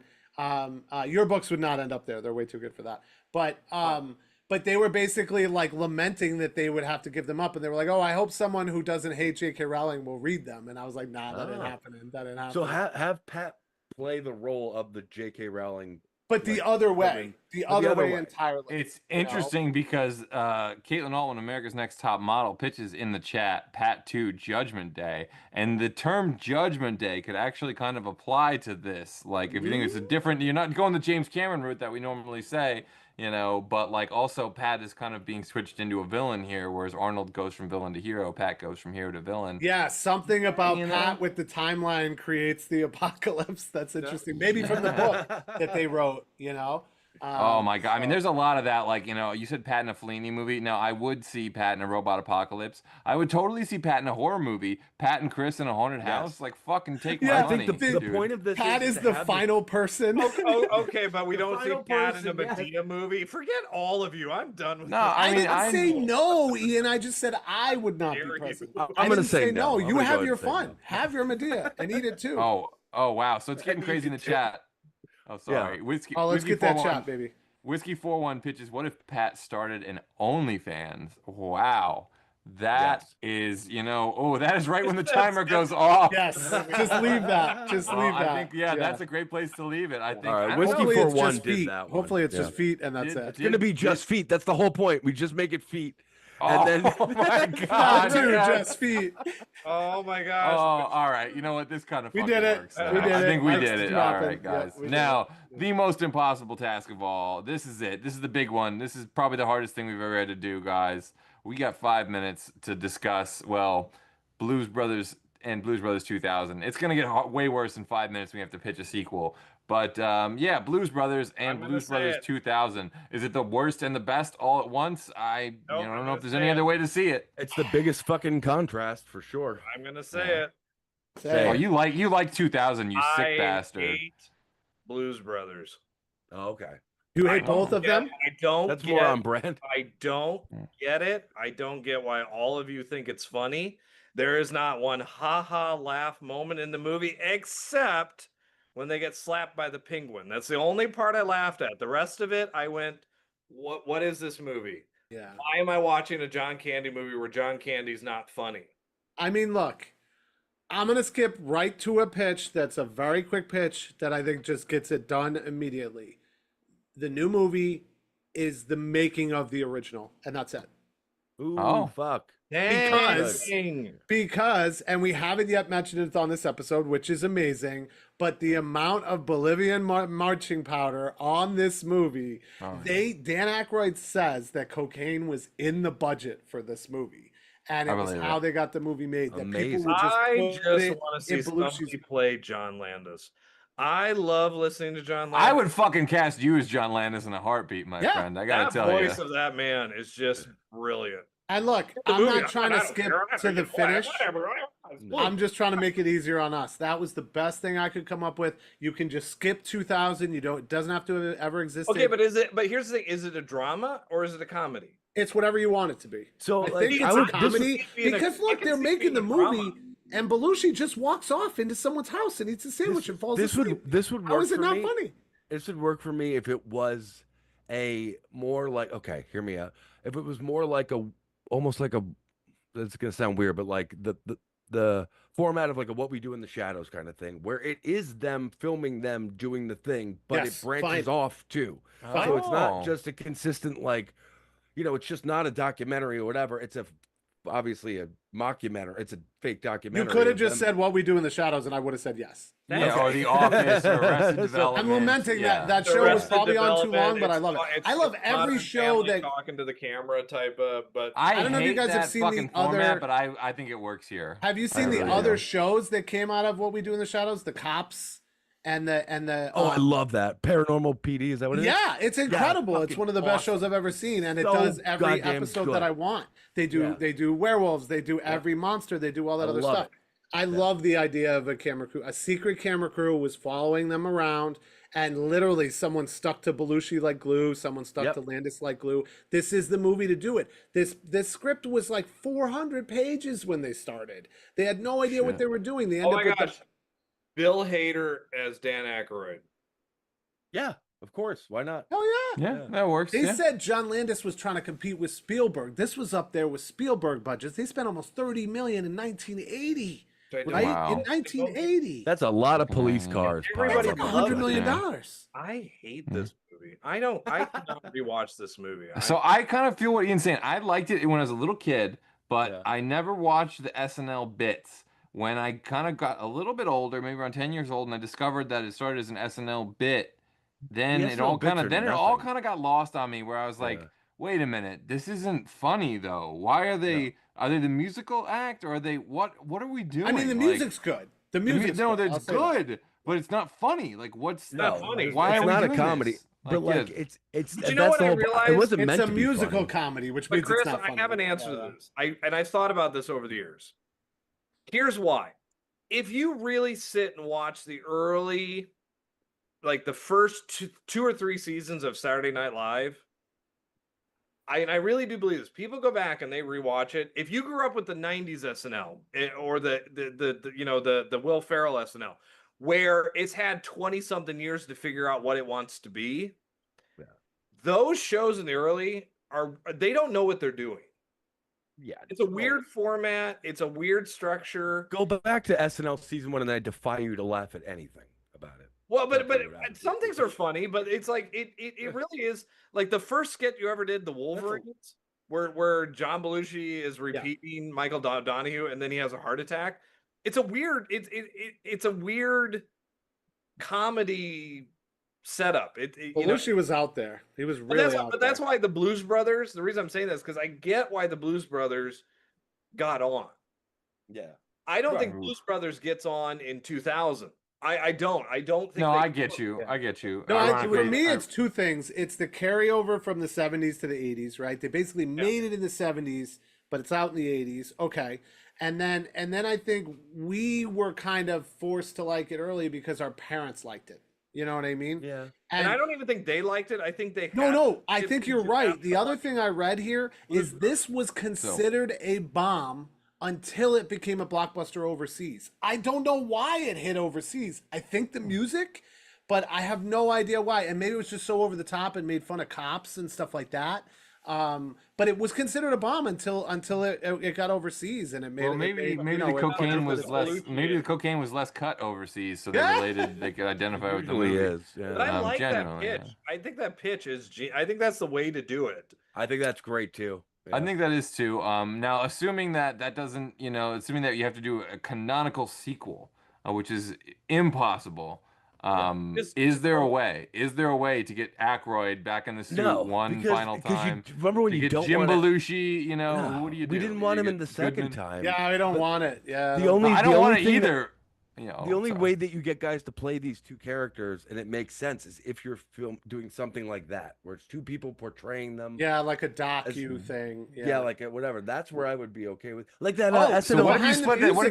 Your books would not end up there. They're way too good for that. But they were basically like lamenting that they would have to give them up, and they were like, "Oh, I hope someone who doesn't hate J.K. Rowling will read them." And I was like, "Nah, that ain't happening. That ain't happening." So have Pat play the role of the J.K. Rowling, but the other way, the other way entirely. It's interesting because Caitlin Altman, America's Next Top Model, pitches in the chat Pat 2 Judgment Day, and the term Judgment Day could actually kind of apply to this. Like, if you think it's a different, you're not going the James Cameron route that we normally say. You know, but like also Pat is kind of being switched into a villain here, whereas Arnold goes from villain to hero, Pat goes from hero to villain. Yeah, something about Pat with the timeline creates the apocalypse. That's interesting. Maybe from the book that they wrote, you know? Oh my God. I mean, there's a lot of that. Like, you know, you said Pat in a Fellini movie. Now, I would see Pat in a robot apocalypse. I would totally see Pat in a horror movie. Pat and Chris in a haunted house. Like, fucking take my money. I think the point of this Pat is the final person. Okay, but we don't see Pat in a Medea movie. Forget all of you. I'm done with No, this. I mean, didn't say no, Ian. I just said I would not be present. I'm going to say no. no. You have your fun. Have your Medea and eat it too. Oh, wow. So it's getting crazy in the chat. Oh, sorry. Yeah. Whiskey. Oh, let's Whiskey get that 41 shot, baby. Whiskey 41 pitches. What if Pat started an OnlyFans? Wow. That is, you know, that is right when the timer goes off. Yes, just leave that. Just leave that. I think, that's a great place to leave it. I think. All right, Whiskey Whiskey 41 41 did did that that one. Hopefully it's just feet and that's it. It's going to be just feet. That's the whole point. We just make it feet. And then Oh my God. Just feet. Oh my gosh. All right. You know what? This kind of We fucking did it. works. We did I think it. we Let's did it. drop All it. right, guys. Yeah, we did Now, the most impossible task of all. This is it. This is the big one. This is probably the hardest thing we've ever had to do, guys. We got 5 minutes to discuss, well, Blues Brothers and Blues Brothers 2000. It's going to get way worse in 5 minutes. We have to pitch a sequel. But yeah, Blues Brothers and Blues Brothers 2000. Is it the worst and the best all at once? I don't know if there's any other way to see it. it's the biggest fucking contrast for sure. I'm going to say it. Oh, you like 2000, you sick bastard. I hate Blues Brothers. Oh, okay. You hate both of them? I don't That's get, more on brand. I don't get it. I don't get why all of you think it's funny. There is not one ha-ha laugh moment in the movie except when they get slapped by the penguin. That's the only part I laughed at. The rest of it, I went, what is this movie? Yeah. Why am I watching a John Candy movie where John Candy's not funny? I mean, look, I'm going to skip right to a pitch that's a very quick pitch that I think just gets it done immediately. The new movie is the making of the original, and that's it. Ooh, fuck. Because, and we haven't yet mentioned it on this episode, which is amazing, but the amount of Bolivian marching powder on this movie, Dan Aykroyd says that cocaine was in the budget for this movie. And it was how they got the movie made. That people would I just want to see somebody play John Landis. I love listening to John Landis. I would fucking cast you as John Landis in a heartbeat, my friend. I gotta tell you. The voice of that man is just brilliant. And look, I'm not trying to skip to the finish. I'm just trying to make it easier on us. That was the best thing I could come up with. You can just skip 2000. It doesn't have to have ever existed. Okay, but here's the thing: is it a drama or is it a comedy? It's whatever you want it to be. So I think it's a comedy because look, they're making the movie. And Belushi just walks off into someone's house and eats a sandwich and falls asleep. This would work. How is it for not me. funny? This would work for me if it was a more like, okay, hear me out. If it was more like almost like a, it's gonna sound weird, but like the format of like a What We Do in the Shadows kind of thing, where it is them filming them doing the thing, but it branches off too. So it's not just a consistent like, it's just not a documentary or whatever. It's obviously a mockumentary. It's a fake documentary. You could have just said What We Do in the Shadows, and I would have said yes. Yeah, or The Office, or Arrested Development. I'm lamenting that show was probably on too long, but I love it. I love every show that talking to the camera type of. But I don't know if you guys have seen the other. But I think it works here. Have you seen the other shows that came out of What We Do in the Shadows? The Cops and the Oh, I love that. Paranormal PD, is that what it is? yeah, it's incredible. It's fucking one of the best awesome. shows I've ever seen, and it So does every goddamn episode good. that I want. They do werewolves, they do every monster, they do all that I other love stuff. it. I love the idea of a camera crew. A secret camera crew was following them around, and literally someone stuck to Belushi like glue, someone stuck to Landis like glue. This is the movie to do it. This script was like 400 pages when they started. They had no idea what they were doing. They Oh ended my up with gosh. Bill Hader as Dan Aykroyd. Yeah, of course. Why not? Oh yeah. Yeah, that works. They yeah. said John Landis was trying to compete with Spielberg. This was up there with Spielberg budgets. They spent almost $30 million in 1980. Right? Wow. In 1980. That's a lot of police cars. Everybody That's like loves $100 million. I hate this movie. I cannot rewatch this movie. So I kind of feel what Ian's saying. I liked it when I was a little kid, but I never watched the SNL bits. When I kind of got a little bit older, maybe around 10 years old, and I discovered that it started as an SNL bit, then The it all SNL bits kind of are then it all nothing. kind of got lost on me, where I was like, wait a minute, this isn't funny though. Why are they? Are they the musical act, or are they what are we doing? I mean, the Like, music's good. The music's no, good. it's I'll say that. good, but it's not funny. Like, what's not funny. Why it's are we not a doing comedy. this? But like, yeah. it's But you know what I realized? it wasn't It's meant a to be musical funny. comedy, which But means Chris, it's not I funny. have an answer to this. I've thought about this over the years. Here's why. If you really sit and watch the early, like the first two or three seasons of Saturday Night Live, I really do believe this. People go back and they rewatch it. If you grew up with the '90s SNL or the Will Ferrell SNL, where it's had 20-something years to figure out what it wants to be, those shows in the early they don't know what they're doing. Yeah, It's a weird format. It's a weird structure. Go back to SNL season 1, and I defy you to laugh at anything about it. Well, but some things are funny, but it's like it really is like the first skit you ever did, the Wolverines, where John Belushi is repeating Michael Donahue, and then he has a heart attack. It's a weird it's a weird comedy setup. Belushi was out there. He was really out there. But that's why the Blues Brothers. The reason I'm saying that is because I get why the Blues Brothers got on. Yeah, I don't think Blues Brothers gets on in 2000. I don't think. No, I get you. I get you. No, for me, it's two things. It's the carryover from the 70s to the 80s, right? They basically made it in the 70s, but it's out in the 80s. Okay. And then I think we were kind of forced to like it early because our parents liked it. You know what I mean? Yeah. And I don't even think they liked it. I think they No, I think you're right. The other thing I read here is this was considered a bomb until it became a blockbuster overseas. I don't know why it hit overseas. I think the music, but I have no idea why. And maybe it was just so over the top and made fun of cops and stuff like that. But it was considered a bomb until it got overseas, and it made. Well, maybe the cocaine was less. Maybe the cocaine was less cut overseas, so they related. They could identify with the movie. Is. Yeah. But I like that pitch. I think that pitch is. I think that's the way to do it. I think that's great too. Yeah. I think that is too. Now, assuming that doesn't, assuming that you have to do a canonical sequel, which is impossible. Is there a way? Is there a way to get Aykroyd back in the suit final time? Remember when you don't Jim want Belushi? Who do you do? We didn't want him in the second time. Yeah, I don't want it. Yeah, I don't want it either. The only way that you get guys to play these two characters and it makes sense is if you're doing something like that, where it's two people portraying them. Yeah, like a docu thing. Yeah, like whatever. That's where I would be okay with. Like that. SNL. So what if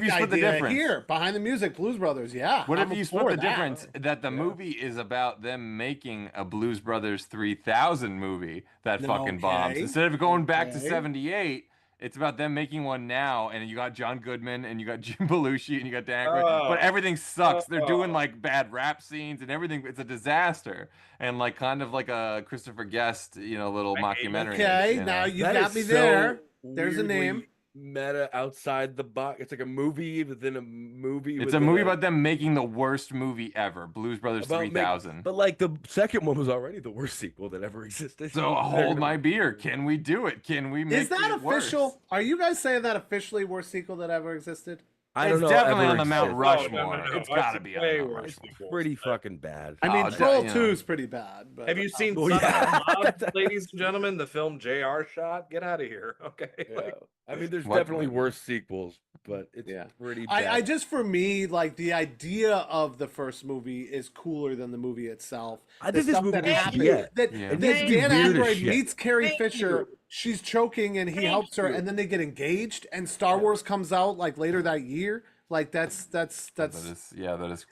you split the difference? Here, behind the music, Blues Brothers. Yeah. What if you split the difference that the movie is about them making a Blues Brothers 3000 movie that fucking bombs instead of going back to 78? It's about them making one now, and you got John Goodman, and you got Jim Belushi, and you got Dan Aykroyd, but everything sucks. They're doing like bad rap scenes and everything. It's a disaster, and like kind of like a Christopher Guest, little mockumentary. Okay, now you got me there. There's a name. Meta outside the box. It's like a movie within a movie. It's a movie about them making the worst movie ever, Blues Brothers 3000. But like the second one was already the worst sequel that ever existed. So hold my beer. Can we do it? Can we make it worse? Is that official? Are you guys saying that officially worst sequel that ever existed? I don't know. It's definitely on the Mount Rushmore. No. It's got to be on the Mount Rushmore. It's pretty fucking bad. I mean, Troll 2 is pretty bad. But, have you seen Son of a Mob, ladies and gentlemen, the film JR shot? Get out of here. Okay. Yeah. I mean, there's definitely worse sequels, but it's Yeah. pretty bad. I just, for me, like the idea of the first movie is cooler than the movie itself. I The think this stuff movie that is happens, shit. that, Yeah. that Thank you. Dan Weird as Aykroyd shit. meets Carrie Thank Fisher. you. She's choking and he helps her, and then they get engaged. And Star Wars comes out like later that year. Like that's. That is This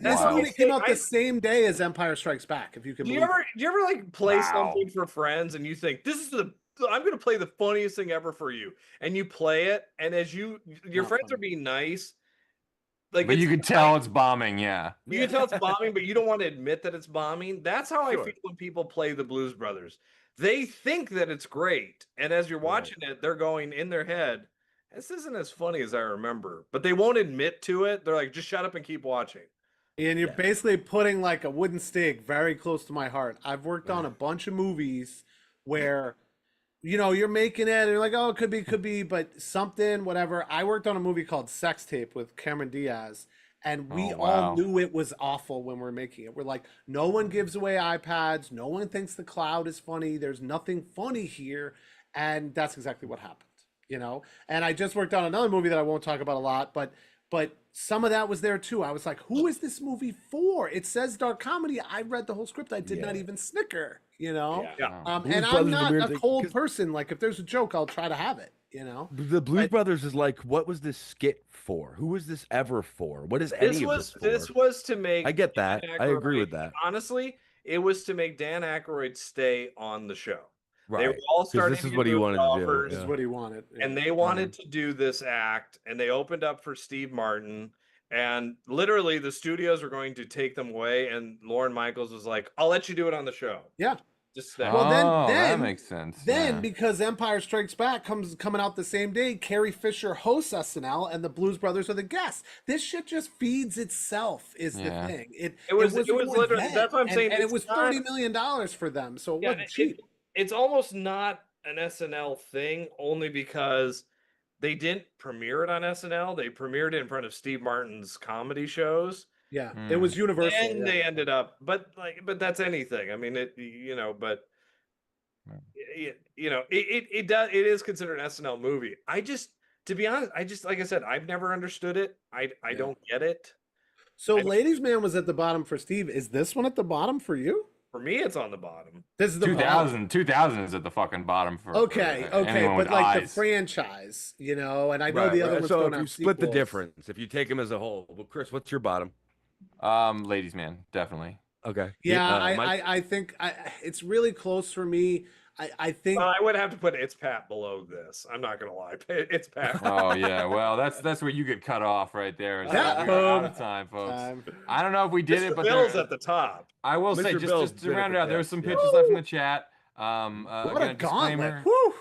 wild. movie came out the same day as Empire Strikes Back. If you can Do you believe ever like play Wow. something for friends and you think this is I'm gonna play the funniest thing ever for you, and you play it, and as your Not friends funny. are being nice, like But you can tell it's bombing, yeah. you can tell it's bombing, but you don't want to admit that it's bombing. That's how I Sure. feel when people play the Blues Brothers. They think that it's great, and as you're watching it, they're going in their head, this isn't as funny as I remember, but they won't admit to it. They're like, just shut up and keep watching. And you're basically putting like a wooden stake very close to my heart. I've worked on a bunch of movies where, you're making it and you're like, oh, it could be, but something, whatever. I worked on a movie called Sex Tape with Cameron Diaz, and we Oh, wow. all knew it was awful when we're making it. We're like, no one gives away iPads. No one thinks the cloud is funny. There's nothing funny here. And that's exactly what happened, And I just worked on another movie that I won't talk about a lot, but some of that was there too. I was like, who is this movie for? It says dark comedy. I read the whole script. I did not even snicker, Yeah. And Blues I'm Brothers is a not weird a thing, cold 'cause- person. Like if there's a joke, I'll try to have it, The Blues Brothers is like, what was this skit for? Who was this ever for? What is any This of was this for? to make. I get that. Dan I agree Aykroyd- with that. Honestly, it was to make Dan Aykroyd stay on the show. They Right. were all 'Cause starting this to is get what he movie wanted to do. offers, This is what he wanted. and they wanted to do this act, and they opened up for Steve Martin, and literally the studios were going to take them away, and Lorne Michaels was like, I'll let you do it on the show. Yeah. Just that. Well, that then makes sense. Then, yeah. because Empire Strikes Back coming out the same day, Carrie Fisher hosts SNL, and the Blues Brothers are the guests. This shit just feeds itself. Is Yeah. the thing. It was for literally- them, that's what I'm saying, and it it's was not- $30 million for them, so it Yeah, wasn't cheap. it's almost not an SNL thing, only because they didn't premiere it on SNL. They premiered it in front of Steve Martin's comedy shows. Yeah, it was Universal. And yeah. they ended up, but that's anything. I mean, but it is considered an SNL movie. To be honest, like I said, I've never understood it. I don't get it. So, Ladies Man was at the bottom for Steve. Is this one at the bottom for you? For me, it's on the bottom. This is the 2000 is at the fucking bottom for Okay, for anyone but with like the eyes. franchise, and I know the other ones So don't if you have split the sequels. difference, if you take them as a whole, well, Chris, what's your bottom? Ladies Man, definitely. Okay. Yeah, Mike? I think it's really close for me. I think I would have to put It's Pat below this. I'm not gonna lie. It's Pat. Oh yeah, well that's where you get cut off right there. It's Yeah. like, we're out of time, folks. I don't know if we did it, Mr. but Bill's there- at the top. I will say Mr. Bill's just to been at round the it out, there top, was some yeah. pitches left in the chat. what Again, a gauntlet. Woo!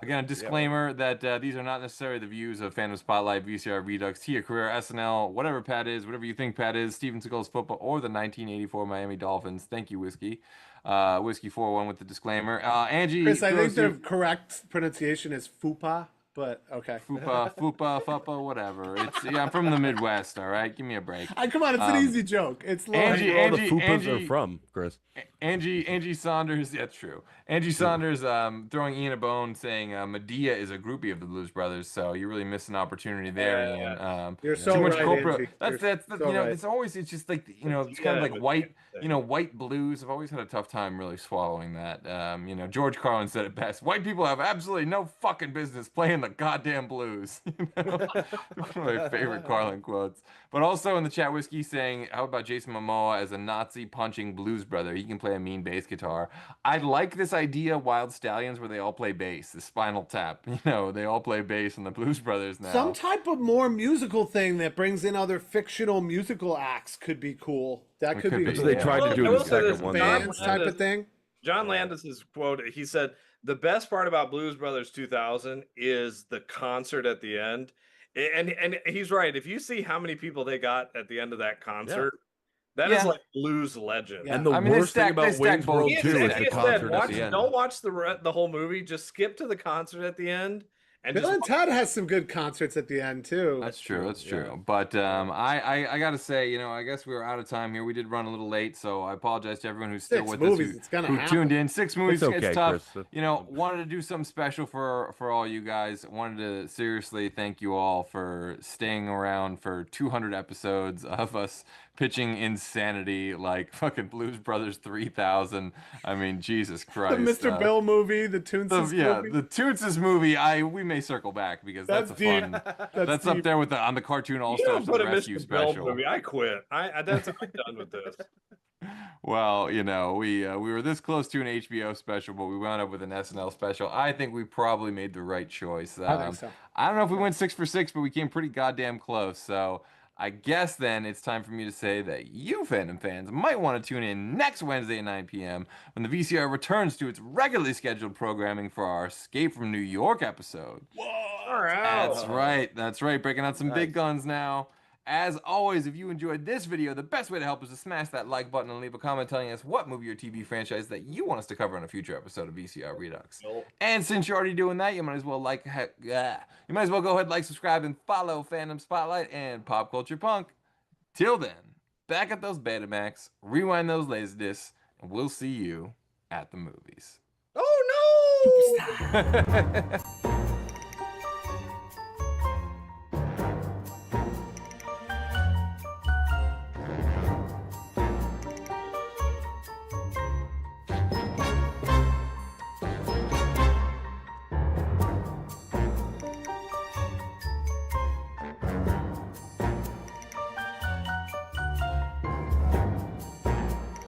Again, a disclaimer that these are not necessarily the views of Fandom Spotlight, VCR Redux, Tia Career, SNL, whatever Pat is, whatever you think Pat is, Steven Seagal's football, or the 1984 Miami Dolphins. Thank you, Whiskey. Whiskey 41 with the disclaimer. Angie. Chris, I think the Grossi- correct pronunciation is Fupa, but okay. Fupa, whatever. I'm from the Midwest, all right? Give me a break. Come on, it's an easy joke. It's low. Angie- Where all the Angie- Fupas are Angie- from, Chris. Angie Saunders, that's true. Angie Saunders throwing Ian a bone saying Medea is a groupie of the Blues Brothers, so you really missed an opportunity there, Ian. You're so too much right, Copra. Angie. That's You're so right. it's just like it's kind of like white blues. I've always had a tough time really swallowing that. George Carlin said it best: white people have absolutely no fucking business playing the goddamn blues. One of my favorite Carlin quotes. But also in the chat, Whiskey saying, how about Jason Momoa as a Nazi punching blues brother? He can play a mean bass guitar. I like this idea, Wild Stallions, where they all play bass, the Spinal Tap. They all play bass in the Blues Brothers now. Some type of more musical thing that brings in other fictional musical acts could be cool. That It could could be be, cool. So they tried to do I in will the say this, second one. Bands type of thing. John Landis's quote, he said, the best part about Blues Brothers 2000 is the concert at the end. And he's right. If you see how many people they got at the end of that concert, that is like blues legend. Yeah. And the I mean, they worst thing stack- they about stack Wayne's World both. 2 is He the said, concert at the end. don't watch the whole movie. Just skip to the concert at the end, and Bill just and Ted has some good concerts at the end too. That's true. That's true. But I gotta say, I guess we were out of time here. We did run a little late, so I apologize to everyone who's still 6 with movies, us it's gonna who happen. tuned in. 6 movies. It's okay, tough. Chris. Wanted to do something special for all you guys. Wanted to seriously thank you all for staying around for 200 episodes of us pitching insanity like fucking Blues Brothers 3000. I mean, Jesus The Christ. Mr. Bill movie, the Toonses movie. The Toonses movie. We may circle back because that's a deep. fun. That's That's up deep. there with on the cartoon All You don't Stars put a Rescue Mr. Bell special. movie. I quit. I'm done with this. Well, we were this close to an HBO special, but we wound up with an SNL special. I think we probably made the right choice. I think so. I don't know if we went 6 for 6, but we came pretty goddamn close. So I guess then it's time for me to say that you Fandom fans might want to tune in next Wednesday at 9 p.m. when the VCR returns to its regularly scheduled programming for our Escape from New York episode. All right. That's right. Breaking out some big guns now. As always, if you enjoyed this video, the best way to help is to smash that like button and leave a comment telling us what movie or TV franchise that you want us to cover on a future episode of VCR Redux. And since you're already doing that, you might as well go ahead, like, subscribe, and follow Fandom, Spotlight, and Pop Culture Punk. Till then, back at those Betamax, rewind those Laserdiscs, and we'll see you at the movies. Oh no!